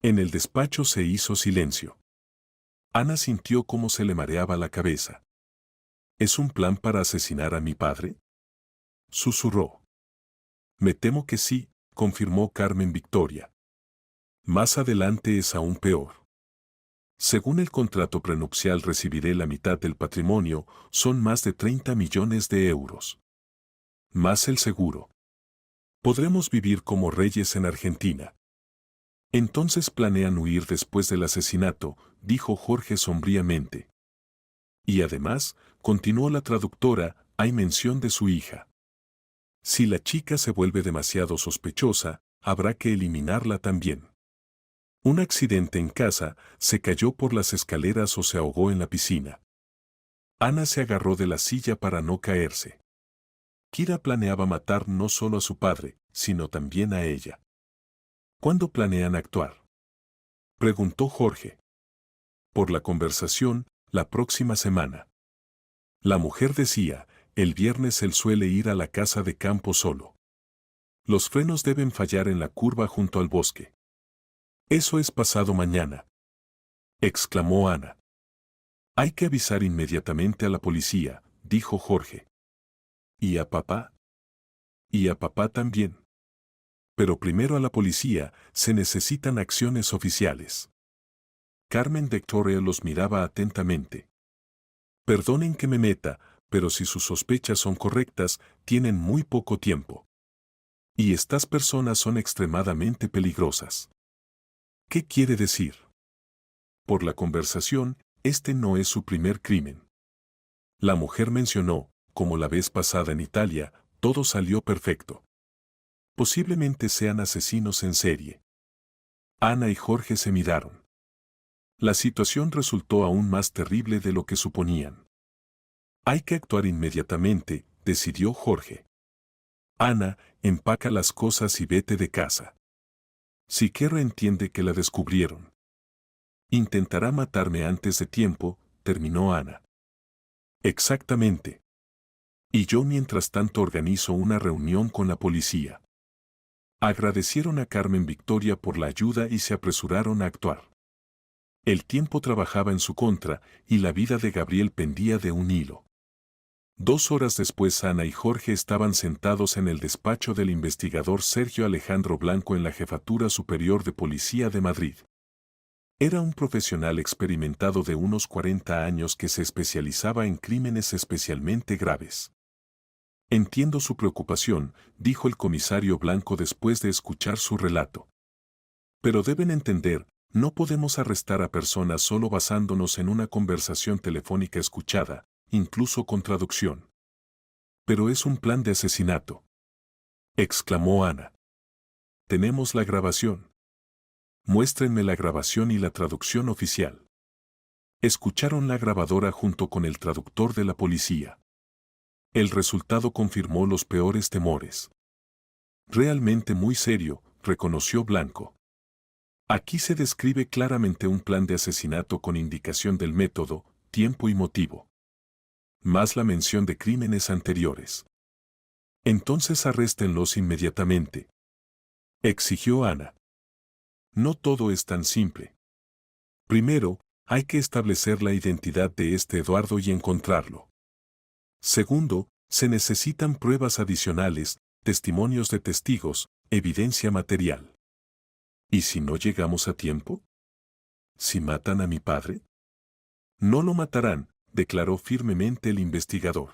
Speaker 1: En el despacho se hizo silencio. Ana sintió cómo se le mareaba la cabeza. ¿Es un plan para asesinar a mi padre? Susurró. Me temo que sí, confirmó Carmen Victoria. Más adelante es aún peor. Según el contrato prenupcial recibiré la mitad del patrimonio, son más de 30 millones de euros. Más el seguro. Podremos vivir como reyes en Argentina. Entonces planean huir después del asesinato, dijo Jorge sombríamente. Y además, continuó la traductora, hay mención de su hija. Si la chica se vuelve demasiado sospechosa, habrá que eliminarla también. Un accidente en casa, se cayó por las escaleras o se ahogó en la piscina. Ana se agarró de la silla para no caerse. Kira planeaba matar no solo a su padre, sino también a ella. ¿Cuándo planean actuar? Preguntó Jorge. Por la conversación, la próxima semana. La mujer decía, el viernes él suele ir a la casa de campo solo. Los frenos deben fallar en la curva junto al bosque. Eso es pasado mañana. Exclamó Ana. Hay que avisar inmediatamente a la policía, dijo Jorge. ¿Y a papá? Y a papá también. Pero primero a la policía, se necesitan acciones oficiales. Carmen Victoria los miraba atentamente. Perdonen que me meta, pero si sus sospechas son correctas, tienen muy poco tiempo. Y estas personas son extremadamente peligrosas. ¿Qué quiere decir? Por la conversación, este no es su primer crimen. La mujer mencionó, como la vez pasada en Italia, todo salió perfecto. Posiblemente sean asesinos en serie. Ana y Jorge se miraron. La situación resultó aún más terrible de lo que suponían. Hay que actuar inmediatamente, decidió Jorge. Ana, empaca las cosas y vete de casa. Siqueira entiende que la descubrieron. Intentará matarme antes de tiempo, terminó Ana. Exactamente. Y yo mientras tanto organizo una reunión con la policía. Agradecieron a Carmen Victoria por la ayuda y se apresuraron a actuar. El tiempo trabajaba en su contra y la vida de Gabriel pendía de un hilo. 2 horas después Ana y Jorge estaban sentados en el despacho del investigador Sergio Alejandro Blanco en la Jefatura Superior de Policía de Madrid. Era un profesional experimentado de unos 40 años que se especializaba en crímenes especialmente graves. Entiendo su preocupación, dijo el comisario Blanco después de escuchar su relato. Pero deben entender, no podemos arrestar a personas solo basándonos en una conversación telefónica escuchada, incluso con traducción. Pero es un plan de asesinato, exclamó Ana. Tenemos la grabación. Muéstrenme la grabación y la traducción oficial. Escucharon la grabadora junto con el traductor de la policía. El resultado confirmó los peores temores. Realmente muy serio, reconoció Blanco. Aquí se describe claramente un plan de asesinato con indicación del método, tiempo y motivo. Más la mención de crímenes anteriores. Entonces arréstenlos inmediatamente, exigió Ana. No todo es tan simple. Primero, hay que establecer la identidad de este Eduardo y encontrarlo. Segundo, se necesitan pruebas adicionales, testimonios de testigos, evidencia material. ¿Y si no llegamos a tiempo? ¿Si matan a mi padre? No lo matarán, declaró firmemente el investigador.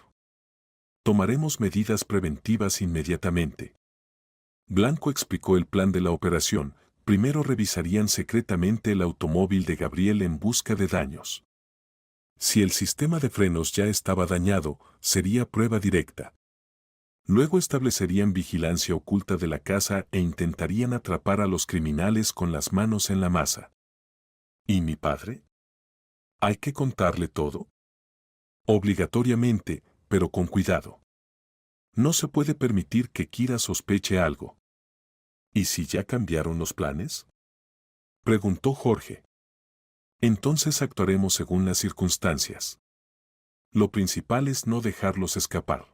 Speaker 1: Tomaremos medidas preventivas inmediatamente. Blanco explicó el plan de la operación. Primero revisarían secretamente el automóvil de Gabriel en busca de daños. Si el sistema de frenos ya estaba dañado, sería prueba directa. Luego establecerían vigilancia oculta de la casa e intentarían atrapar a los criminales con las manos en la masa. ¿Y mi padre? ¿Hay que contarle todo? Obligatoriamente, pero con cuidado. No se puede permitir que Kira sospeche algo. ¿Y si ya cambiaron los planes? Preguntó Jorge. Entonces actuaremos según las circunstancias. Lo principal es no dejarlos escapar.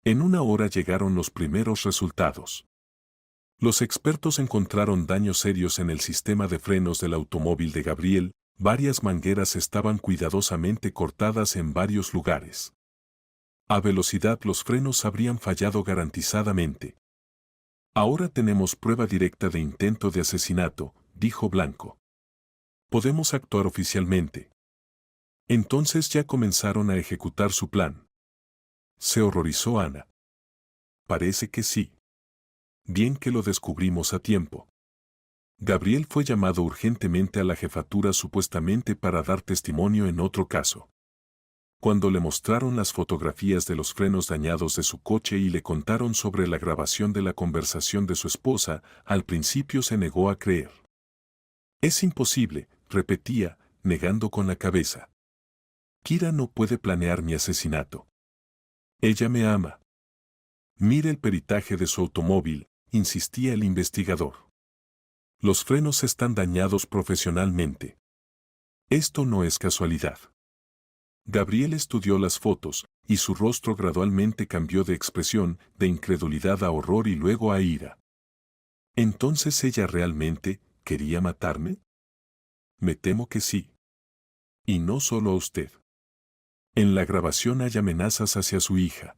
Speaker 1: En 1 hora llegaron los primeros resultados. Los expertos encontraron daños serios en el sistema de frenos del automóvil de Gabriel, varias mangueras estaban cuidadosamente cortadas en varios lugares. A velocidad los frenos habrían fallado garantizadamente. Ahora tenemos prueba directa de intento de asesinato, dijo Blanco. Podemos actuar oficialmente. Entonces ya comenzaron a ejecutar su plan. Se horrorizó Ana. Parece que sí. Bien que lo descubrimos a tiempo. Gabriel fue llamado urgentemente a la jefatura supuestamente para dar testimonio en otro caso. Cuando le mostraron las fotografías de los frenos dañados de su coche y le contaron sobre la grabación de la conversación de su esposa, al principio se negó a creer. Es imposible, repetía, negando con la cabeza. Kira no puede planear mi asesinato. Ella me ama. Mire el peritaje de su automóvil, insistía el investigador. Los frenos están dañados profesionalmente. Esto no es casualidad. Gabriel estudió las fotos, y su rostro gradualmente cambió de expresión, de incredulidad a horror y luego a ira. ¿Entonces ella realmente quería matarme? Me temo que sí. Y no solo a usted. En la grabación hay amenazas hacia su hija.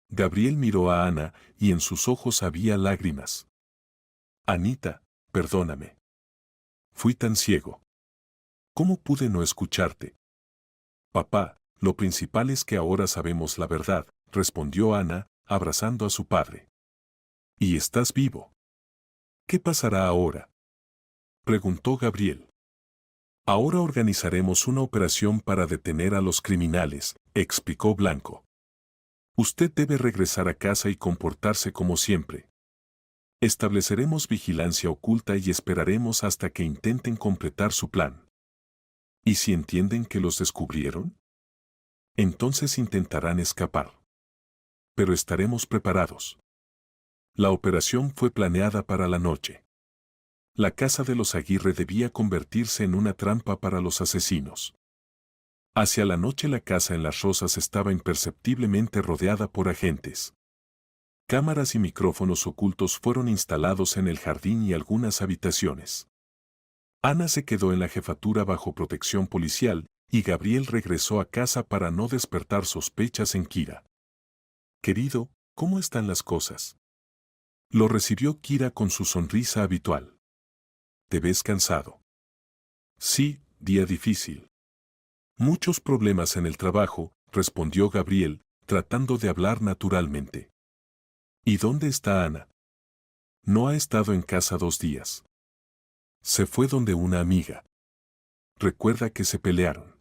Speaker 1: Gabriel miró a Ana, y en sus ojos había lágrimas. Anita, perdóname. Fui tan ciego. ¿Cómo pude no escucharte? Papá, lo principal es que ahora sabemos la verdad, respondió Ana, abrazando a su padre. ¿Y estás vivo? ¿Qué pasará ahora? Preguntó Gabriel. Ahora organizaremos una operación para detener a los criminales, explicó Blanco. Usted debe regresar a casa y comportarse como siempre. Estableceremos vigilancia oculta y esperaremos hasta que intenten completar su plan. ¿Y si entienden que los descubrieron? Entonces intentarán escapar. Pero estaremos preparados. La operación fue planeada para la noche. La casa de los Aguirre debía convertirse en una trampa para los asesinos. Hacia la noche la casa en Las Rosas estaba imperceptiblemente rodeada por agentes. Cámaras y micrófonos ocultos fueron instalados en el jardín y algunas habitaciones. Ana se quedó en la jefatura bajo protección policial y Gabriel regresó a casa para no despertar sospechas en Kira. Querido, ¿cómo están las cosas? Lo recibió Kira con su sonrisa habitual. ¿Te ves cansado? Sí, día difícil. Muchos problemas en el trabajo, respondió Gabriel, tratando de hablar naturalmente. ¿Y dónde está Ana? No ha estado en casa 2 días. Se fue donde una amiga. Recuerda que se pelearon.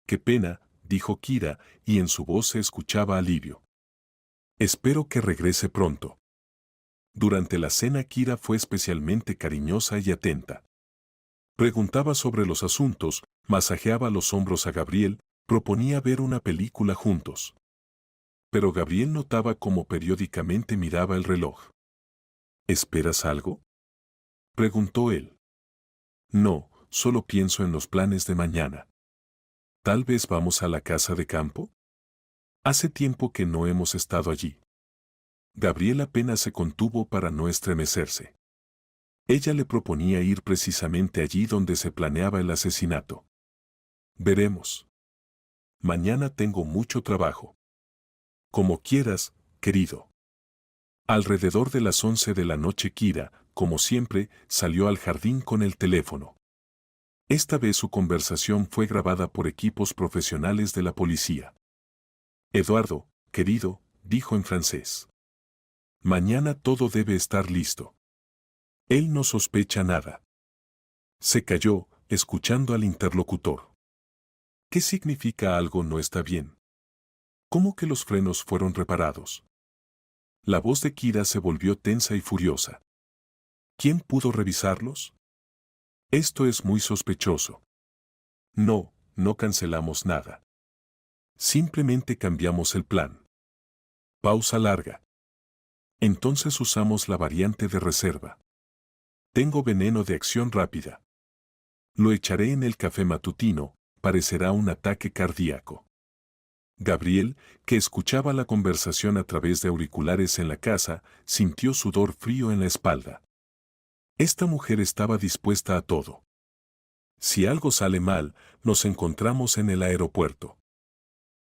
Speaker 1: Qué pena, dijo Kira, y en su voz se escuchaba alivio. Espero que regrese pronto. Durante la cena Kira fue especialmente cariñosa y atenta. Preguntaba sobre los asuntos, masajeaba los hombros a Gabriel, proponía ver una película juntos. Pero Gabriel notaba cómo periódicamente miraba el reloj. ¿Esperas algo?, preguntó él. No, solo pienso en los planes de mañana. ¿Tal vez vamos a la casa de campo? Hace tiempo que no hemos estado allí. Gabriel apenas se contuvo para no estremecerse. Ella le proponía ir precisamente allí donde se planeaba el asesinato. Veremos. Mañana tengo mucho trabajo. Como quieras, querido. Alrededor de las 11 de la noche Kira, como siempre, salió al jardín con el teléfono. Esta vez su conversación fue grabada por equipos profesionales de la policía. Eduardo, querido, dijo en francés. Mañana todo debe estar listo. Él no sospecha nada. Se calló, escuchando al interlocutor. ¿Qué significa algo no está bien? ¿Cómo que los frenos fueron reparados? La voz de Kira se volvió tensa y furiosa. ¿Quién pudo revisarlos? Esto es muy sospechoso. No, no cancelamos nada. Simplemente cambiamos el plan. Pausa larga. Entonces usamos la variante de reserva. Tengo veneno de acción rápida. Lo echaré en el café matutino, parecerá un ataque cardíaco. Gabriel, que escuchaba la conversación a través de auriculares en la casa, sintió sudor frío en la espalda. Esta mujer estaba dispuesta a todo. Si algo sale mal, nos encontramos en el aeropuerto.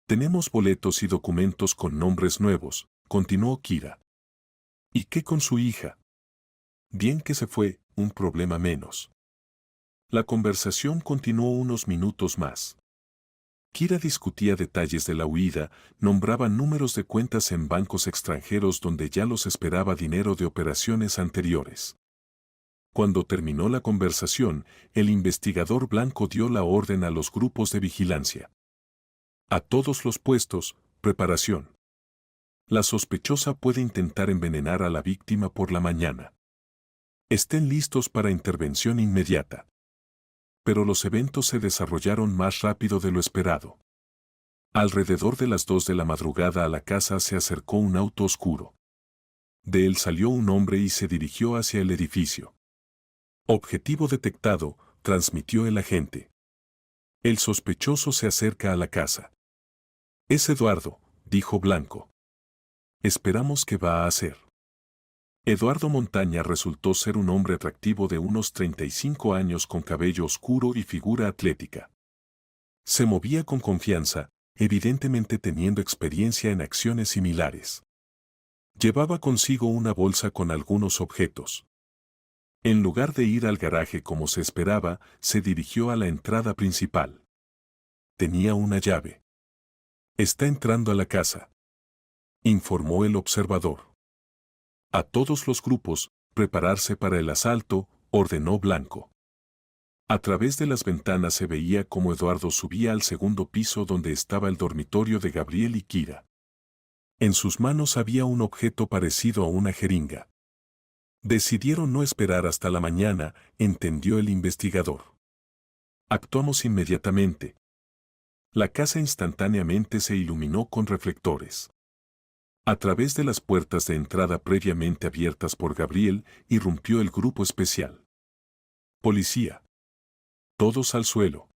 Speaker 1: Tenemos boletos y documentos con nombres nuevos, continuó Kira. ¿Y qué con su hija? Bien que se fue, un problema menos. La conversación continuó unos minutos más. Kira discutía detalles de la huida, nombraba números de cuentas en bancos extranjeros donde ya los esperaba dinero de operaciones anteriores. Cuando terminó la conversación, el investigador blanco dio la orden a los grupos de vigilancia. A todos los puestos, preparación. La sospechosa puede intentar envenenar a la víctima por la mañana. Estén listos para intervención inmediata. Pero los eventos se desarrollaron más rápido de lo esperado. Alrededor de las 2 de la madrugada a la casa se acercó un auto oscuro. De él salió un hombre y se dirigió hacia el edificio. Objetivo detectado, transmitió el agente. El sospechoso se acerca a la casa. Es Eduardo, dijo Blanco. Esperamos qué va a hacer. Eduardo Montaña resultó ser un hombre atractivo de unos 35 años con cabello oscuro y figura atlética. Se movía con confianza, evidentemente teniendo experiencia en acciones similares. Llevaba consigo una bolsa con algunos objetos. En lugar de ir al garaje como se esperaba, se dirigió a la entrada principal. Tenía una llave. Está entrando a la casa, informó el observador. A todos los grupos, prepararse para el asalto, ordenó Blanco. A través de las ventanas se veía cómo Eduardo subía al segundo piso donde estaba el dormitorio de Gabriel y Kira. En sus manos había un objeto parecido a una jeringa. Decidieron no esperar hasta la mañana, entendió el investigador. Actuamos inmediatamente. La casa instantáneamente se iluminó con reflectores. A través de las puertas de entrada previamente abiertas por Gabriel, irrumpió el grupo especial. Policía. Todos al suelo.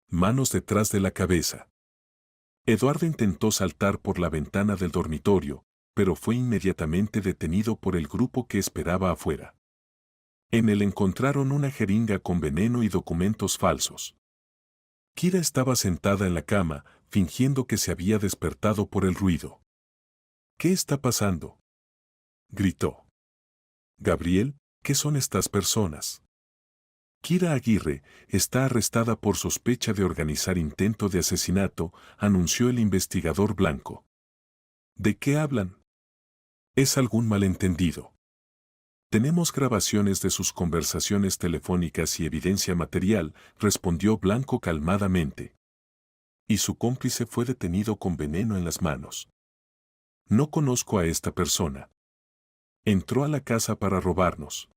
Speaker 1: Manos detrás de la cabeza. Eduardo intentó saltar por la ventana del dormitorio, pero fue inmediatamente detenido por el grupo que esperaba afuera. En él encontraron una jeringa con veneno y documentos falsos. Kira estaba sentada en la cama, fingiendo que se había despertado por el ruido. ¿Qué está pasando?, gritó. Gabriel, ¿qué son estas personas? Kira Aguirre está arrestada por sospecha de organizar intento de asesinato, anunció el investigador blanco. ¿De qué hablan? ¿Es algún malentendido? Tenemos grabaciones de sus conversaciones telefónicas y evidencia material, respondió Blanco calmadamente. Y su cómplice fue detenido con veneno en las manos. No conozco a esta persona. Entró a la casa para robarnos.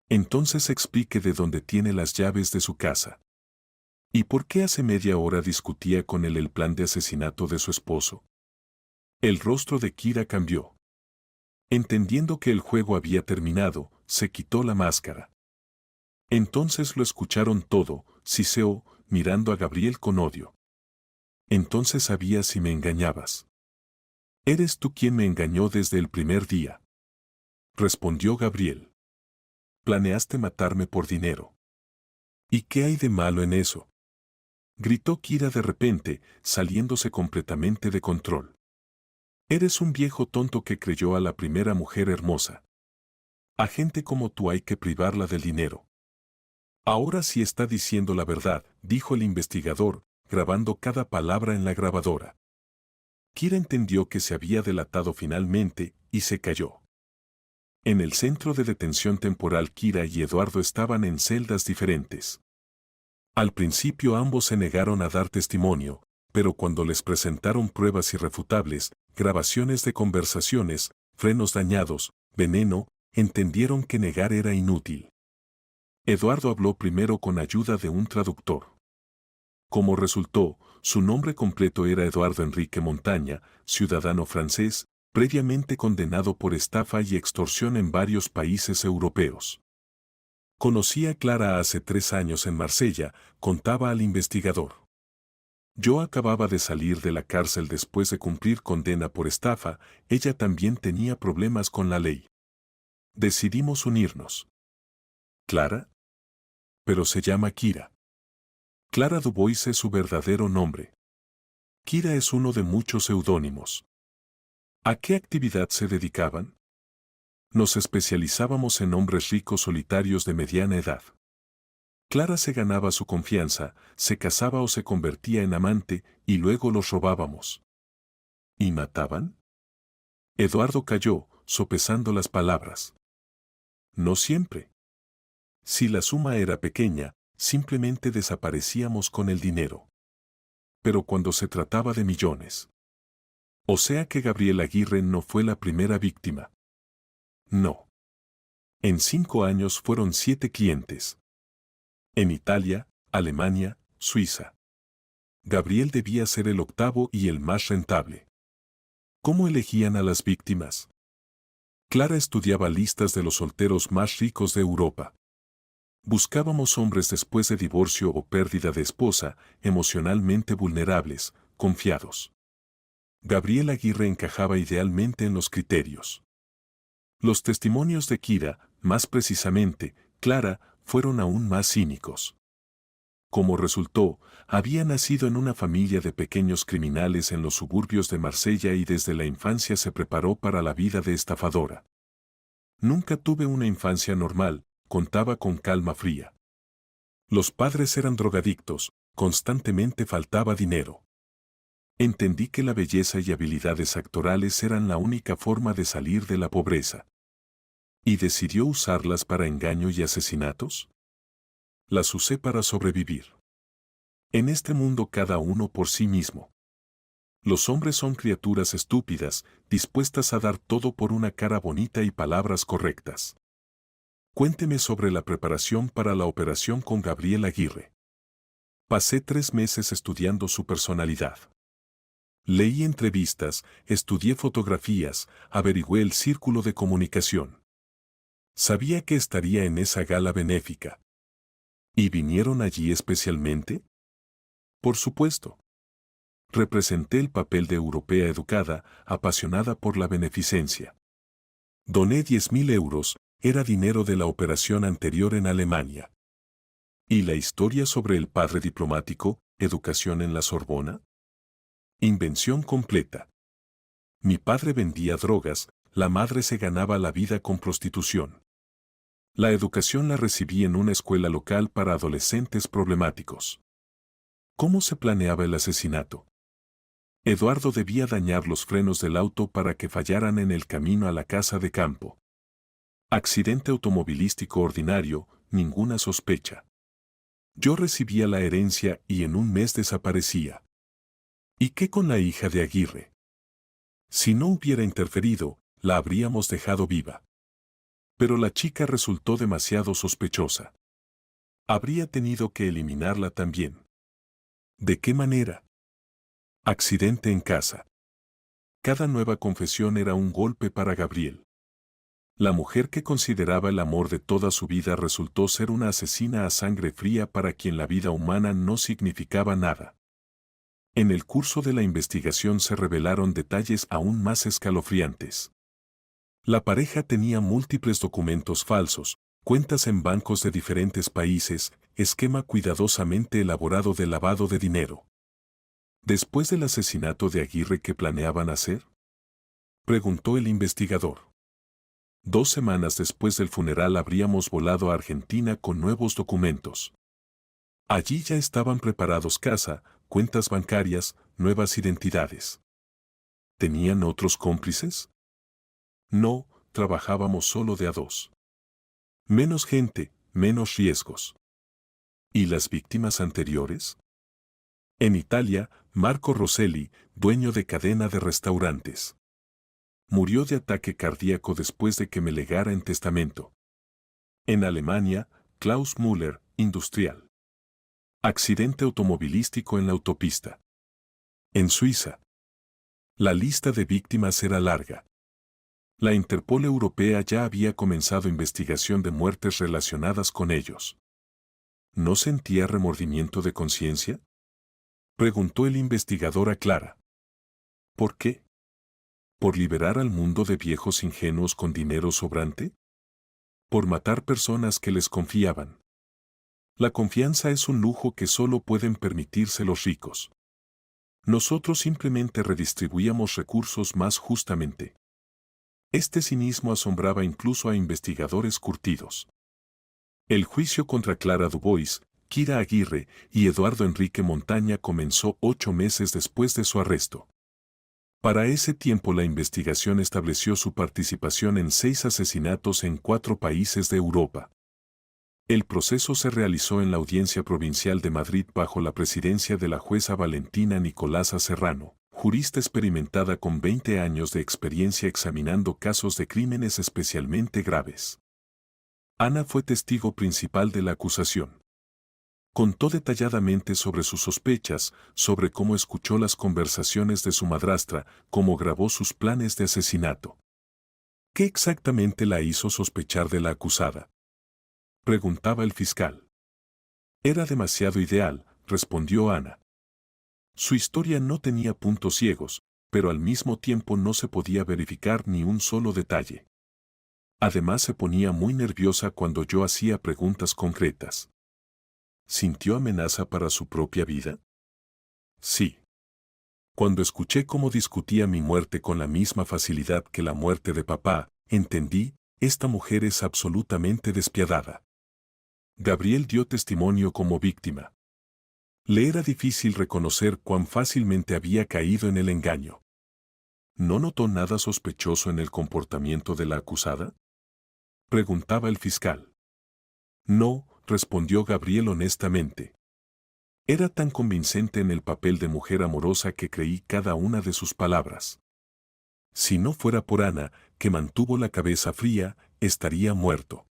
Speaker 1: Entonces explique de dónde tiene las llaves de su casa. ¿Y por qué hace media hora discutía con él el plan de asesinato de su esposo? El rostro de Kira cambió. Entendiendo que el juego había terminado, se quitó la máscara. Entonces lo escucharon todo, siseó, mirando a Gabriel con odio. Entonces sabías si me engañabas. Eres tú quien me engañó desde el primer día. Respondió Gabriel. Planeaste matarme por dinero. ¿Y qué hay de malo en eso? Gritó Kira de repente, saliéndose completamente de control. Eres un viejo tonto que creyó a la primera mujer hermosa. A gente como tú hay que privarla del dinero. Ahora sí está diciendo la verdad, dijo el investigador, grabando cada palabra en la grabadora. Kira entendió que se había delatado finalmente, y se calló. En el centro de detención temporal Kira y Eduardo estaban en celdas diferentes. Al principio ambos se negaron a dar testimonio, pero cuando les presentaron pruebas irrefutables, grabaciones de conversaciones, frenos dañados, veneno, entendieron que negar era inútil. Eduardo habló primero con ayuda de un traductor. Como resultó, su nombre completo era Eduardo Enrique Montaña, ciudadano francés, previamente condenado por estafa y extorsión en varios países europeos. Conocí a Clara hace 3 años en Marsella, contaba al investigador. Yo acababa de salir de la cárcel después de cumplir condena por estafa, ella también tenía problemas con la ley. Decidimos unirnos. ¿Clara? Pero se llama Kira. Clara Dubois es su verdadero nombre. Kira es uno de muchos seudónimos. ¿A qué actividad se dedicaban? Nos especializábamos en hombres ricos solitarios de mediana edad. Clara se ganaba su confianza, se casaba o se convertía en amante, y luego los robábamos. ¿Y mataban? Eduardo calló, sopesando las palabras. No siempre. Si la suma era pequeña, simplemente desaparecíamos con el dinero. Pero cuando se trataba de millones. O sea que Gabriel Aguirre no fue la primera víctima. No. En 5 años fueron 7 clientes. En Italia, Alemania, Suiza. Gabriel debía ser el octavo y el más rentable. ¿Cómo elegían a las víctimas? Clara estudiaba listas de los solteros más ricos de Europa. Buscábamos hombres después de divorcio o pérdida de esposa, emocionalmente vulnerables, confiados. Gabriel Aguirre encajaba idealmente en los criterios. Los testimonios de Kira, más precisamente, Clara, fueron aún más cínicos. Como resultó, había nacido en una familia de pequeños criminales en los suburbios de Marsella y desde la infancia se preparó para la vida de estafadora. Nunca tuve una infancia normal, contaba con calma fría. Los padres eran drogadictos, constantemente faltaba dinero. Entendí que la belleza y habilidades actorales eran la única forma de salir de la pobreza. ¿Y decidió usarlas para engaño y asesinatos? Las usé para sobrevivir. En este mundo cada uno por sí mismo. Los hombres son criaturas estúpidas, dispuestas a dar todo por una cara bonita y palabras correctas. Cuénteme sobre la preparación para la operación con Gabriel Aguirre. Pasé 3 meses estudiando su personalidad. Leí entrevistas, estudié fotografías, averigüé el círculo de comunicación. Sabía que estaría en esa gala benéfica. ¿Y vinieron allí especialmente? Por supuesto. Representé el papel de europea educada, apasionada por la beneficencia. Doné 10.000 euros, era dinero de la operación anterior en Alemania. ¿Y la historia sobre el padre diplomático, educación en la Sorbona? Invención completa. Mi padre vendía drogas, la madre se ganaba la vida con prostitución. La educación la recibí en una escuela local para adolescentes problemáticos. ¿Cómo se planeaba el asesinato? Eduardo debía dañar los frenos del auto para que fallaran en el camino a la casa de campo. Accidente automovilístico ordinario, ninguna sospecha. Yo recibía la herencia y en un mes desaparecía. ¿Y qué con la hija de Aguirre? Si no hubiera interferido, la habríamos dejado viva. Pero la chica resultó demasiado sospechosa. Habría tenido que eliminarla también. ¿De qué manera? Accidente en casa. Cada nueva confesión era un golpe para Gabriel. La mujer que consideraba el amor de toda su vida resultó ser una asesina a sangre fría para quien la vida humana no significaba nada. En el curso de la investigación se revelaron detalles aún más escalofriantes. La pareja tenía múltiples documentos falsos, cuentas en bancos de diferentes países, esquema cuidadosamente elaborado de lavado de dinero. ¿Después del asesinato de Aguirre, qué planeaban hacer?, preguntó el investigador. 2 semanas después del funeral habríamos volado a Argentina con nuevos documentos. Allí ya estaban preparados casa, cuentas bancarias, nuevas identidades. ¿Tenían otros cómplices? No, trabajábamos solo de a 2. Menos gente, menos riesgos. ¿Y las víctimas anteriores? En Italia, Marco Rosselli, dueño de cadena de restaurantes. Murió de ataque cardíaco después de que me legara en testamento. En Alemania, Klaus Müller, industrial. Accidente automovilístico en la autopista. En Suiza. La lista de víctimas era larga. La Interpol Europea ya había comenzado investigación de muertes relacionadas con ellos. ¿No sentía remordimiento de conciencia?, preguntó el investigador a Clara. ¿Por qué? ¿Por liberar al mundo de viejos ingenuos con dinero sobrante? ¿Por matar personas que les confiaban? La confianza es un lujo que solo pueden permitirse los ricos. Nosotros simplemente redistribuíamos recursos más justamente. Este cinismo asombraba incluso a investigadores curtidos. El juicio contra Clara Dubois, Kira Aguirre y Eduardo Enrique Montaña comenzó 8 meses después de su arresto. Para ese tiempo la investigación estableció su participación en 6 asesinatos en 4 países de Europa. El proceso se realizó en la Audiencia Provincial de Madrid bajo la presidencia de la jueza Valentina Nicolasa Serrano, jurista experimentada con 20 años de experiencia examinando casos de crímenes especialmente graves. Ana fue testigo principal de la acusación. Contó detalladamente sobre sus sospechas, sobre cómo escuchó las conversaciones de su madrastra, cómo grabó sus planes de asesinato. ¿Qué exactamente la hizo sospechar de la acusada?, preguntaba el fiscal. Era demasiado ideal, respondió Ana. Su historia no tenía puntos ciegos, pero al mismo tiempo no se podía verificar ni un solo detalle. Además se ponía muy nerviosa cuando yo hacía preguntas concretas. ¿Sintió amenaza para su propia vida? Sí. Cuando escuché cómo discutía mi muerte con la misma facilidad que la muerte de papá, entendí, esta mujer es absolutamente despiadada. Gabriel dio testimonio como víctima. Le era difícil reconocer cuán fácilmente había caído en el engaño. ¿No notó nada sospechoso en el comportamiento de la acusada?, preguntaba el fiscal. No, respondió Gabriel honestamente. Era tan convincente en el papel de mujer amorosa que creí cada una de sus palabras. Si no fuera por Ana, que mantuvo la cabeza fría, estaría muerto.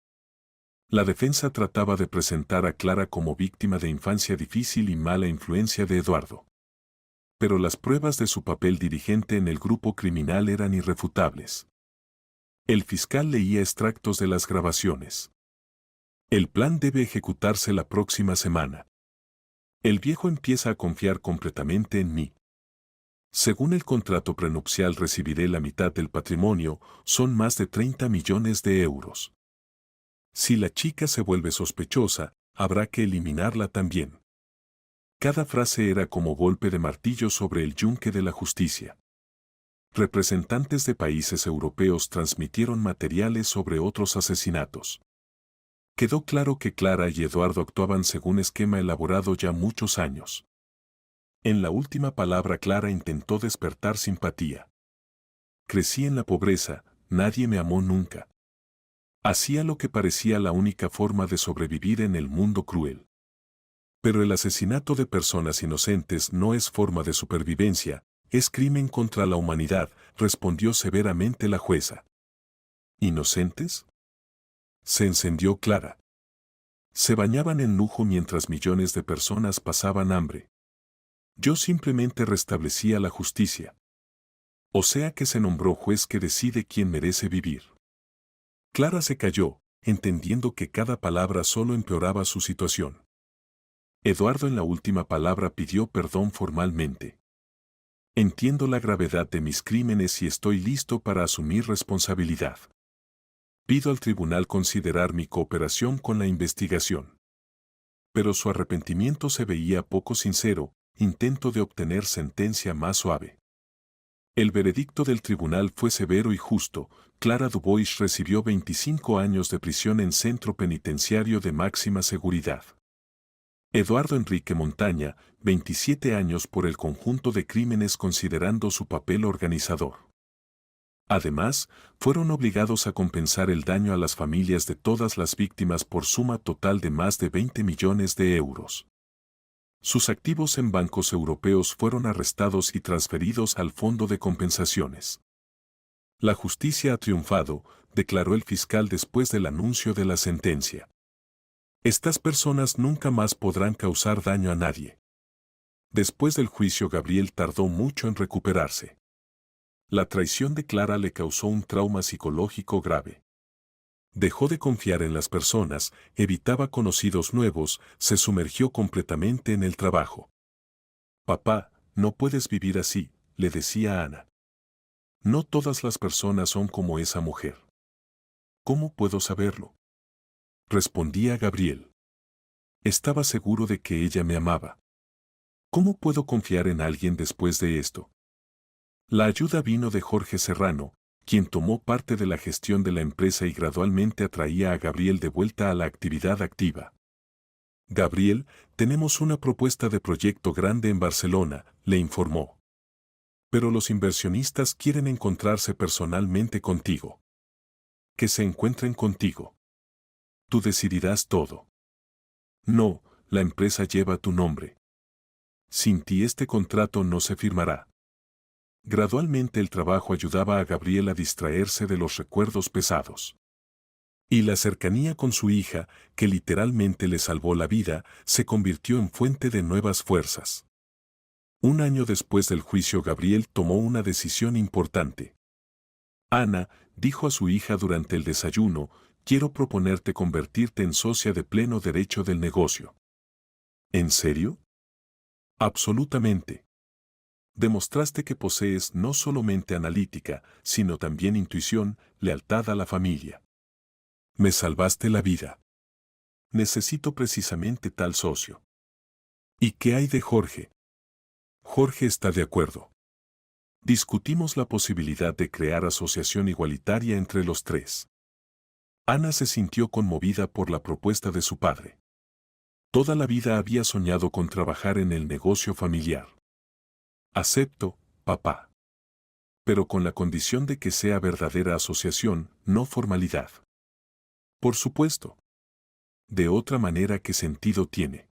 Speaker 1: La defensa trataba de presentar a Clara como víctima de infancia difícil y mala influencia de Eduardo. Pero las pruebas de su papel dirigente en el grupo criminal eran irrefutables. El fiscal leía extractos de las grabaciones. El plan debe ejecutarse la próxima semana. El viejo empieza a confiar completamente en mí. Según el contrato prenupcial recibiré la mitad del patrimonio, son más de 30 millones de euros. Si la chica se vuelve sospechosa, habrá que eliminarla también. Cada frase era como golpe de martillo sobre el yunque de la justicia. Representantes de países europeos transmitieron materiales sobre otros asesinatos. Quedó claro que Clara y Eduardo actuaban según esquema elaborado ya muchos años. En la última palabra Clara intentó despertar simpatía. Crecí en la pobreza, nadie me amó nunca. Hacía lo que parecía la única forma de sobrevivir en el mundo cruel. Pero el asesinato de personas inocentes no es forma de supervivencia, es crimen contra la humanidad, respondió severamente la jueza. ¿Inocentes? Se encendió Clara. Se bañaban en lujo mientras millones de personas pasaban hambre. Yo simplemente restablecía la justicia. O sea que se nombró juez que decide quién merece vivir. Clara se calló, entendiendo que cada palabra solo empeoraba su situación. Eduardo en la última palabra pidió perdón formalmente. Entiendo la gravedad de mis crímenes y estoy listo para asumir responsabilidad. Pido al tribunal considerar mi cooperación con la investigación. Pero su arrepentimiento se veía poco sincero, intento de obtener sentencia más suave. El veredicto del tribunal fue severo y justo. Clara Dubois recibió 25 años de prisión en centro penitenciario de máxima seguridad. Eduardo Enrique Montaña, 27 años por el conjunto de crímenes considerando su papel organizador. Además, fueron obligados a compensar el daño a las familias de todas las víctimas por suma total de más de 20 millones de euros. Sus activos en bancos europeos fueron arrestados y transferidos al Fondo de Compensaciones. La justicia ha triunfado, declaró el fiscal después del anuncio de la sentencia. Estas personas nunca más podrán causar daño a nadie. Después del juicio, Gabriel tardó mucho en recuperarse. La traición de Clara le causó un trauma psicológico grave. Dejó de confiar en las personas, evitaba conocidos nuevos, se sumergió completamente en el trabajo. Papá, no puedes vivir así, le decía Ana. No todas las personas son como esa mujer. ¿Cómo puedo saberlo? Respondía Gabriel. Estaba seguro de que ella me amaba. ¿Cómo puedo confiar en alguien después de esto? La ayuda vino de Jorge Serrano, quien tomó parte de la gestión de la empresa y gradualmente atraía a Gabriel de vuelta a la actividad activa. Gabriel, tenemos una propuesta de proyecto grande en Barcelona, le informó. Pero los inversionistas quieren encontrarse personalmente contigo. Que se encuentren contigo. Tú decidirás todo. No, la empresa lleva tu nombre. Sin ti este contrato no se firmará. Gradualmente el trabajo ayudaba a Gabriel a distraerse de los recuerdos pesados. Y la cercanía con su hija, que literalmente le salvó la vida, se convirtió en fuente de nuevas fuerzas. Un año después del juicio, Gabriel tomó una decisión importante. Ana, dijo a su hija durante el desayuno, quiero proponerte convertirte en socia de pleno derecho del negocio. ¿En serio? Absolutamente. Demostraste que posees no solamente analítica, sino también intuición, lealtad a la familia. Me salvaste la vida. Necesito precisamente tal socio. ¿Y qué hay de Jorge? Jorge está de acuerdo. Discutimos la posibilidad de crear asociación igualitaria entre los tres. Ana se sintió conmovida por la propuesta de su padre. Toda la vida había soñado con trabajar en el negocio familiar. Acepto, papá. Pero con la condición de que sea verdadera asociación, no formalidad. Por supuesto. De otra manera, ¿qué sentido tiene?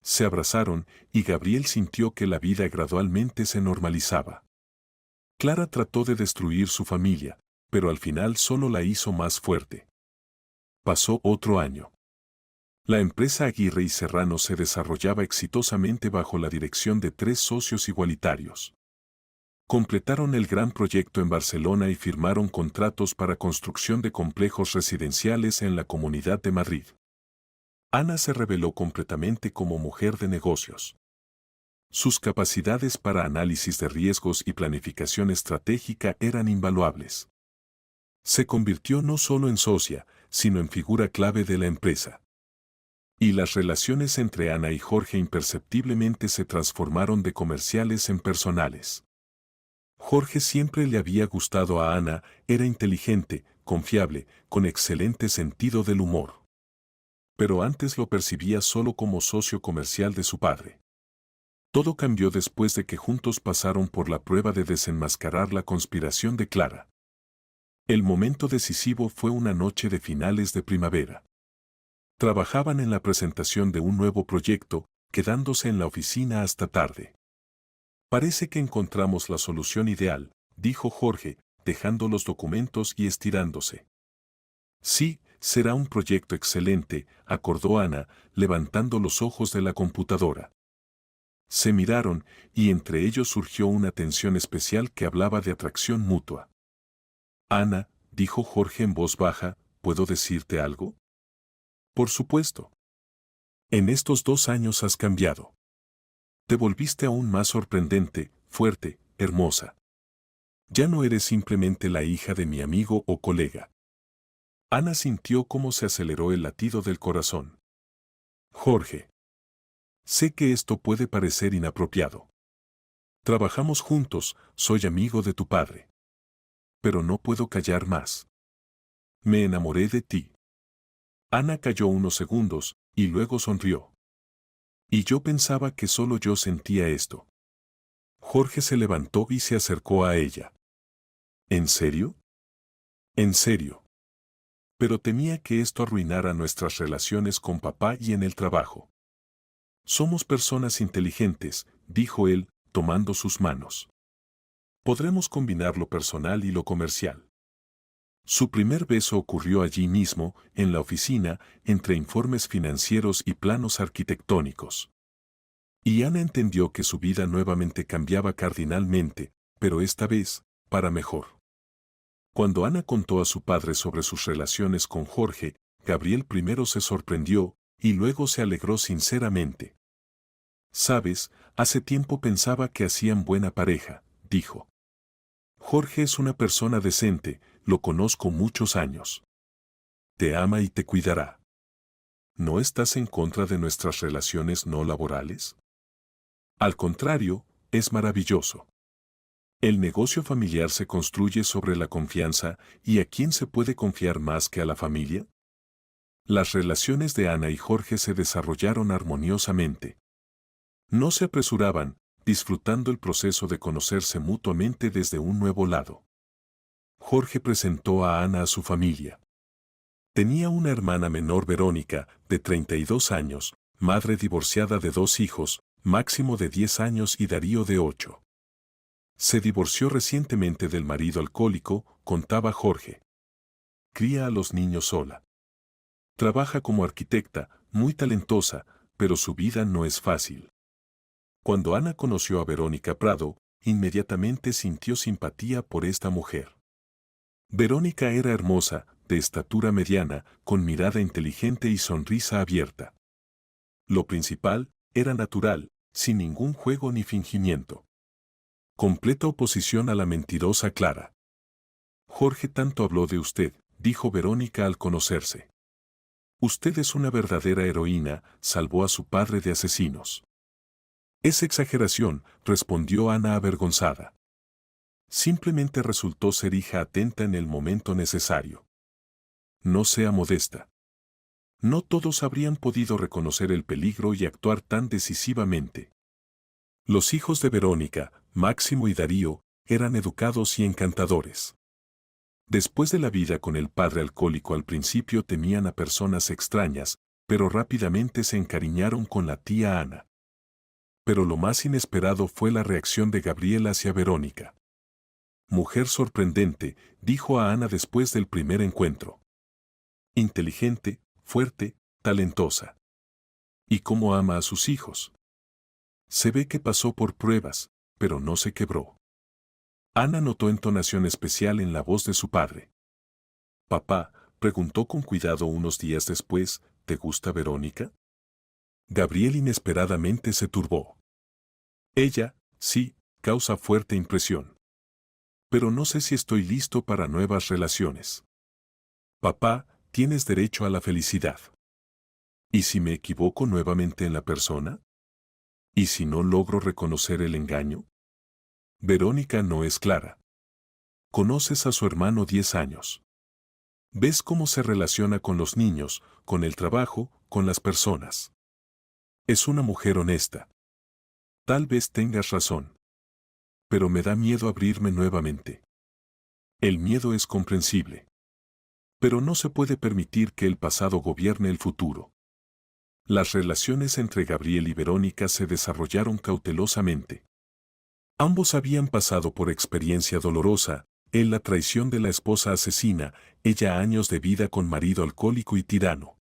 Speaker 1: Se abrazaron y Gabriel sintió que la vida gradualmente se normalizaba. Clara trató de destruir su familia, pero al final solo la hizo más fuerte. Pasó otro año. La empresa Aguirre y Serrano se desarrollaba exitosamente bajo la dirección de 3 socios igualitarios. Completaron el gran proyecto en Barcelona y firmaron contratos para construcción de complejos residenciales en la Comunidad de Madrid. Ana se reveló completamente como mujer de negocios. Sus capacidades para análisis de riesgos y planificación estratégica eran invaluables. Se convirtió no solo en socia, sino en figura clave de la empresa. Y las relaciones entre Ana y Jorge imperceptiblemente se transformaron de comerciales en personales. Jorge siempre le había gustado a Ana, era inteligente, confiable, con excelente sentido del humor. Pero antes lo percibía solo como socio comercial de su padre. Todo cambió después de que juntos pasaron por la prueba de desenmascarar la conspiración de Clara. El momento decisivo fue una noche de finales de primavera. Trabajaban en la presentación de un nuevo proyecto, quedándose en la oficina hasta tarde. Parece que encontramos la solución ideal, dijo Jorge, dejando los documentos y estirándose. Sí, será un proyecto excelente, acordó Ana, levantando los ojos de la computadora. Se miraron, y entre ellos surgió una tensión especial que hablaba de atracción mutua. Ana, dijo Jorge en voz baja, ¿puedo decirte algo? Por supuesto. En estos 2 años has cambiado. Te volviste aún más sorprendente, fuerte, hermosa. Ya no eres simplemente la hija de mi amigo o colega. Ana sintió cómo se aceleró el latido del corazón. Jorge. Sé que esto puede parecer inapropiado. Trabajamos juntos, soy amigo de tu padre. Pero no puedo callar más. Me enamoré de ti. Ana calló unos segundos, y luego sonrió. Y yo pensaba que solo yo sentía esto. Jorge se levantó y se acercó a ella. ¿En serio? En serio. Pero temía que esto arruinara nuestras relaciones con papá y en el trabajo. Somos personas inteligentes, dijo él, tomando sus manos. Podremos combinar lo personal y lo comercial. Su primer beso ocurrió allí mismo, en la oficina, entre informes financieros y planos arquitectónicos. Y Ana entendió que su vida nuevamente cambiaba cardinalmente, pero esta vez, para mejor. Cuando Ana contó a su padre sobre sus relaciones con Jorge, Gabriel primero se sorprendió, y luego se alegró sinceramente. Sabes, hace tiempo pensaba que hacían buena pareja, dijo. Jorge es una persona decente, lo conozco muchos años. Te ama y te cuidará. ¿No estás en contra de nuestras relaciones no laborales? Al contrario, es maravilloso. El negocio familiar se construye sobre la confianza, ¿y a quién se puede confiar más que a la familia? Las relaciones de Ana y Jorge se desarrollaron armoniosamente. No se apresuraban, disfrutando el proceso de conocerse mutuamente desde un nuevo lado. Jorge presentó a Ana a su familia. Tenía una hermana menor, Verónica, de 32 años, madre divorciada de 2 hijos, Máximo de 10 años y Darío de 8. Se divorció recientemente del marido alcohólico, contaba Jorge. Cría a los niños sola. Trabaja como arquitecta, muy talentosa, pero su vida no es fácil. Cuando Ana conoció a Verónica Prado, inmediatamente sintió simpatía por esta mujer. Verónica era hermosa, de estatura mediana, con mirada inteligente y sonrisa abierta. Lo principal, era natural, sin ningún juego ni fingimiento. Completa oposición a la mentirosa Clara. Jorge tanto habló de usted, dijo Verónica al conocerse. Usted es una verdadera heroína, salvó a su padre de asesinos. Es exageración, respondió Ana avergonzada. Simplemente resultó ser hija atenta en el momento necesario. No sea modesta. No todos habrían podido reconocer el peligro y actuar tan decisivamente. Los hijos de Verónica, Máximo y Darío, eran educados y encantadores. Después de la vida con el padre alcohólico al principio temían a personas extrañas, pero rápidamente se encariñaron con la tía Ana. Pero lo más inesperado fue la reacción de Gabriel hacia Verónica. Mujer sorprendente, dijo a Ana después del primer encuentro. Inteligente, fuerte, talentosa. ¿Y cómo ama a sus hijos? Se ve que pasó por pruebas, pero no se quebró. Ana notó entonación especial en la voz de su padre. Papá, preguntó con cuidado unos días después, ¿te gusta Verónica? Gabriel inesperadamente se turbó. Ella, sí, causa fuerte impresión. Pero no sé si estoy listo para nuevas relaciones. Papá, tienes derecho a la felicidad. ¿Y si me equivoco nuevamente en la persona? ¿Y si no logro reconocer el engaño? Verónica no es clara. Conoces a su hermano 10 años. Ves cómo se relaciona con los niños, con el trabajo, con las personas. Es una mujer honesta. Tal vez tengas razón. Pero me da miedo abrirme nuevamente. El miedo es comprensible. Pero no se puede permitir que el pasado gobierne el futuro. Las relaciones entre Gabriel y Verónica se desarrollaron cautelosamente. Ambos habían pasado por experiencia dolorosa, él la traición de la esposa asesina, ella años de vida con marido alcohólico y tirano.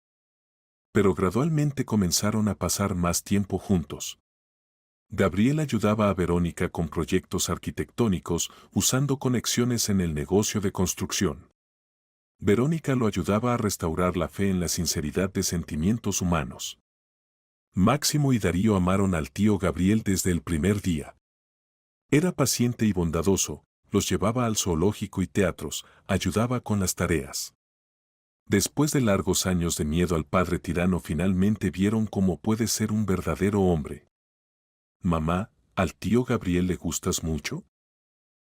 Speaker 1: Pero gradualmente comenzaron a pasar más tiempo juntos. Gabriel ayudaba a Verónica con proyectos arquitectónicos, usando conexiones en el negocio de construcción. Verónica lo ayudaba a restaurar la fe en la sinceridad de sentimientos humanos. Máximo y Darío amaron al tío Gabriel desde el primer día. Era paciente y bondadoso, los llevaba al zoológico y teatros, ayudaba con las tareas. Después de largos años de miedo al padre tirano finalmente vieron cómo puede ser un verdadero hombre. Mamá, ¿al tío Gabriel le gustas mucho?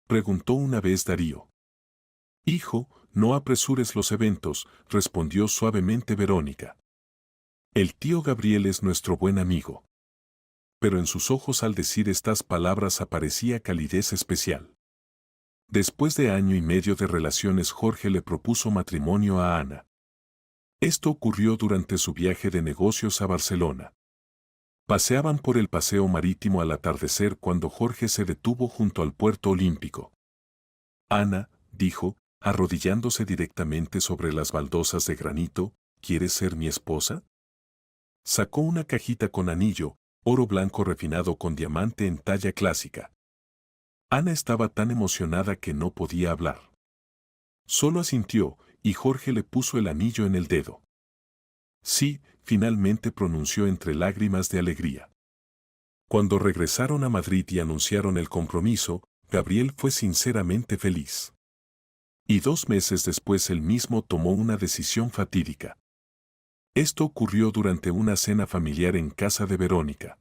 Speaker 1: Preguntó una vez Darío. Hijo, no apresures los eventos, respondió suavemente Verónica. El tío Gabriel es nuestro buen amigo. Pero en sus ojos al decir estas palabras aparecía calidez especial. Después de año y medio de relaciones, Jorge le propuso matrimonio a Ana. Esto ocurrió durante su viaje de negocios a Barcelona. Paseaban por el paseo marítimo al atardecer cuando Jorge se detuvo junto al puerto olímpico. Ana, dijo, arrodillándose directamente sobre las baldosas de granito, ¿quieres ser mi esposa? Sacó una cajita con anillo, oro blanco refinado con diamante en talla clásica. Ana estaba tan emocionada que no podía hablar. Solo asintió, y Jorge le puso el anillo en el dedo. Sí, finalmente pronunció entre lágrimas de alegría. Cuando regresaron a Madrid y anunciaron el compromiso, Gabriel fue sinceramente feliz. Y 2 meses después él mismo tomó una decisión fatídica. Esto ocurrió durante una cena familiar en casa de Verónica.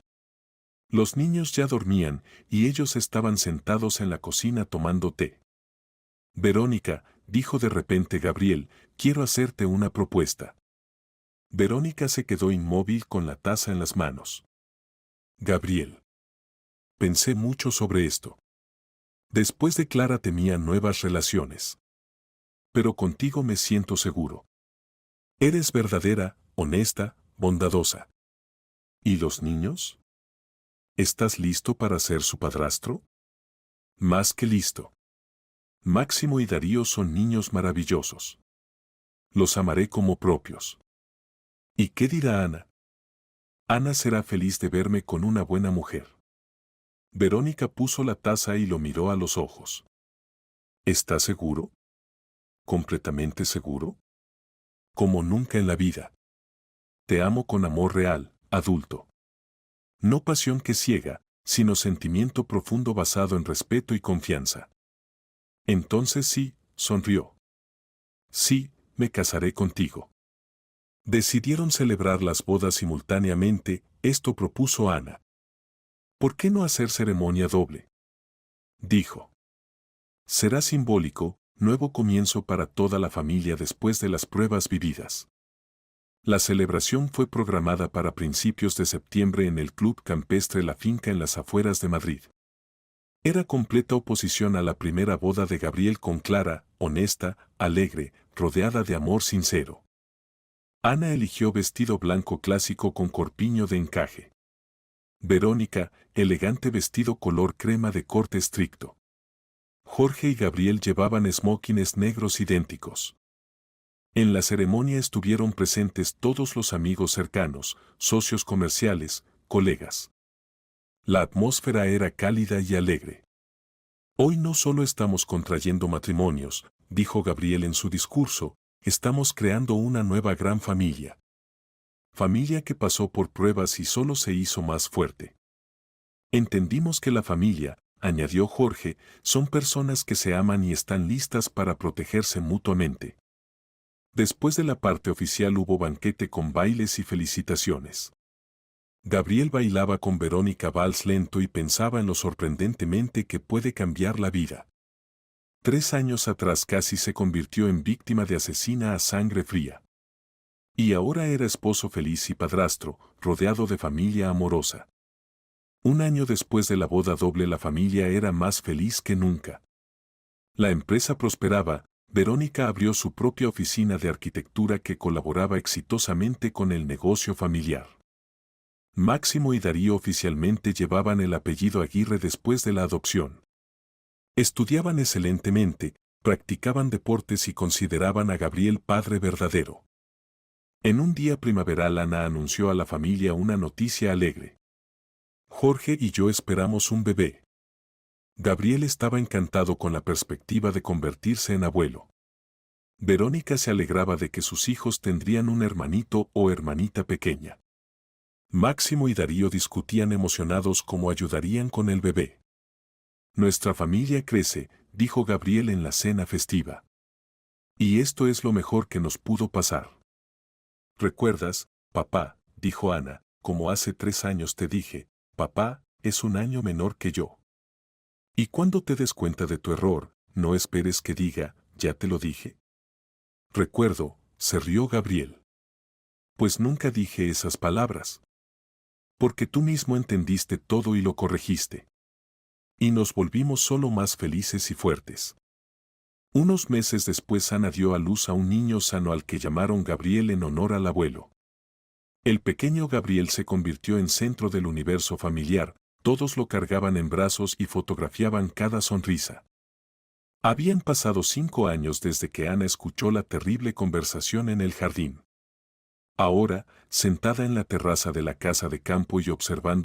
Speaker 1: Los niños ya dormían y ellos estaban sentados en la cocina tomando té. Verónica, dijo de repente Gabriel, quiero hacerte una propuesta. Verónica se quedó inmóvil con la taza en las manos. Gabriel. Pensé mucho sobre esto. Después de Clara temía nuevas relaciones. Pero contigo me siento seguro. Eres verdadera, honesta, bondadosa. ¿Y los niños? ¿Estás listo para ser su padrastro? Más que listo. Máximo y Darío son niños maravillosos. Los amaré como propios. ¿Y qué dirá Ana? Ana será feliz de verme con una buena mujer. Verónica puso la taza y lo miró a los ojos. ¿Estás seguro? ¿Completamente seguro? Como nunca en la vida. Te amo con amor real, adulto. No pasión que ciega, sino sentimiento profundo basado en respeto y confianza. Entonces sí, sonrió. Sí, me casaré contigo. Decidieron celebrar las bodas simultáneamente, esto propuso Ana. ¿Por qué no hacer ceremonia doble? Dijo. Será simbólico, nuevo comienzo para toda la familia después de las pruebas vividas. La celebración fue programada para principios de septiembre en el Club Campestre La Finca en las afueras de Madrid. Era completa oposición a la primera boda de Gabriel con Clara, honesta, alegre, rodeada de amor sincero. Ana eligió vestido blanco clásico con corpiño de encaje. Verónica, elegante vestido color crema de corte estricto. Jorge y Gabriel llevaban smokines negros idénticos. En la ceremonia estuvieron presentes todos los amigos cercanos, socios comerciales, colegas. La atmósfera era cálida y alegre. Hoy no solo estamos contrayendo matrimonios, dijo Gabriel en su discurso, estamos creando una nueva gran familia. Familia que pasó por pruebas y solo se hizo más fuerte. Entendimos que la familia, añadió Jorge, son personas que se aman y están listas para protegerse mutuamente. Después de la parte oficial hubo banquete con bailes y felicitaciones. Gabriel bailaba con Verónica vals lento y pensaba en lo sorprendentemente que puede cambiar la vida. 3 años atrás casi se convirtió en víctima de asesina a sangre fría. Y ahora era esposo feliz y padrastro, rodeado de familia amorosa. 1 año después de la boda doble la familia era más feliz que nunca. La empresa prosperaba, Verónica abrió su propia oficina de arquitectura que colaboraba exitosamente con el negocio familiar. Máximo y Darío oficialmente llevaban el apellido Aguirre después de la adopción. Estudiaban excelentemente, practicaban deportes y consideraban a Gabriel padre verdadero. En un día primaveral Ana anunció a la familia una noticia alegre. Jorge y yo esperamos un bebé. Gabriel estaba encantado con la perspectiva de convertirse en abuelo. Verónica se alegraba de que sus hijos tendrían un hermanito o hermanita pequeña. Máximo y Darío discutían emocionados cómo ayudarían con el bebé. Nuestra familia crece, dijo Gabriel en la cena festiva. Y esto es lo mejor que nos pudo pasar. ¿Recuerdas, papá? Dijo Ana, como hace 3 años te dije, papá, es 1 año menor que yo. Y cuando te des cuenta de tu error, no esperes que diga, ya te lo dije. Recuerdo, se rió Gabriel. Pues nunca dije esas palabras. Porque tú mismo entendiste todo y lo corregiste. Y nos volvimos solo más felices y fuertes. Unos meses después Ana dio a luz a un niño sano al que llamaron Gabriel en honor al abuelo. El pequeño Gabriel se convirtió en centro del universo familiar, todos lo cargaban en brazos y fotografiaban cada sonrisa. Habían pasado 5 años desde que Ana escuchó la terrible conversación en el jardín. Ahora, sentada en la terraza de la casa de campo y observando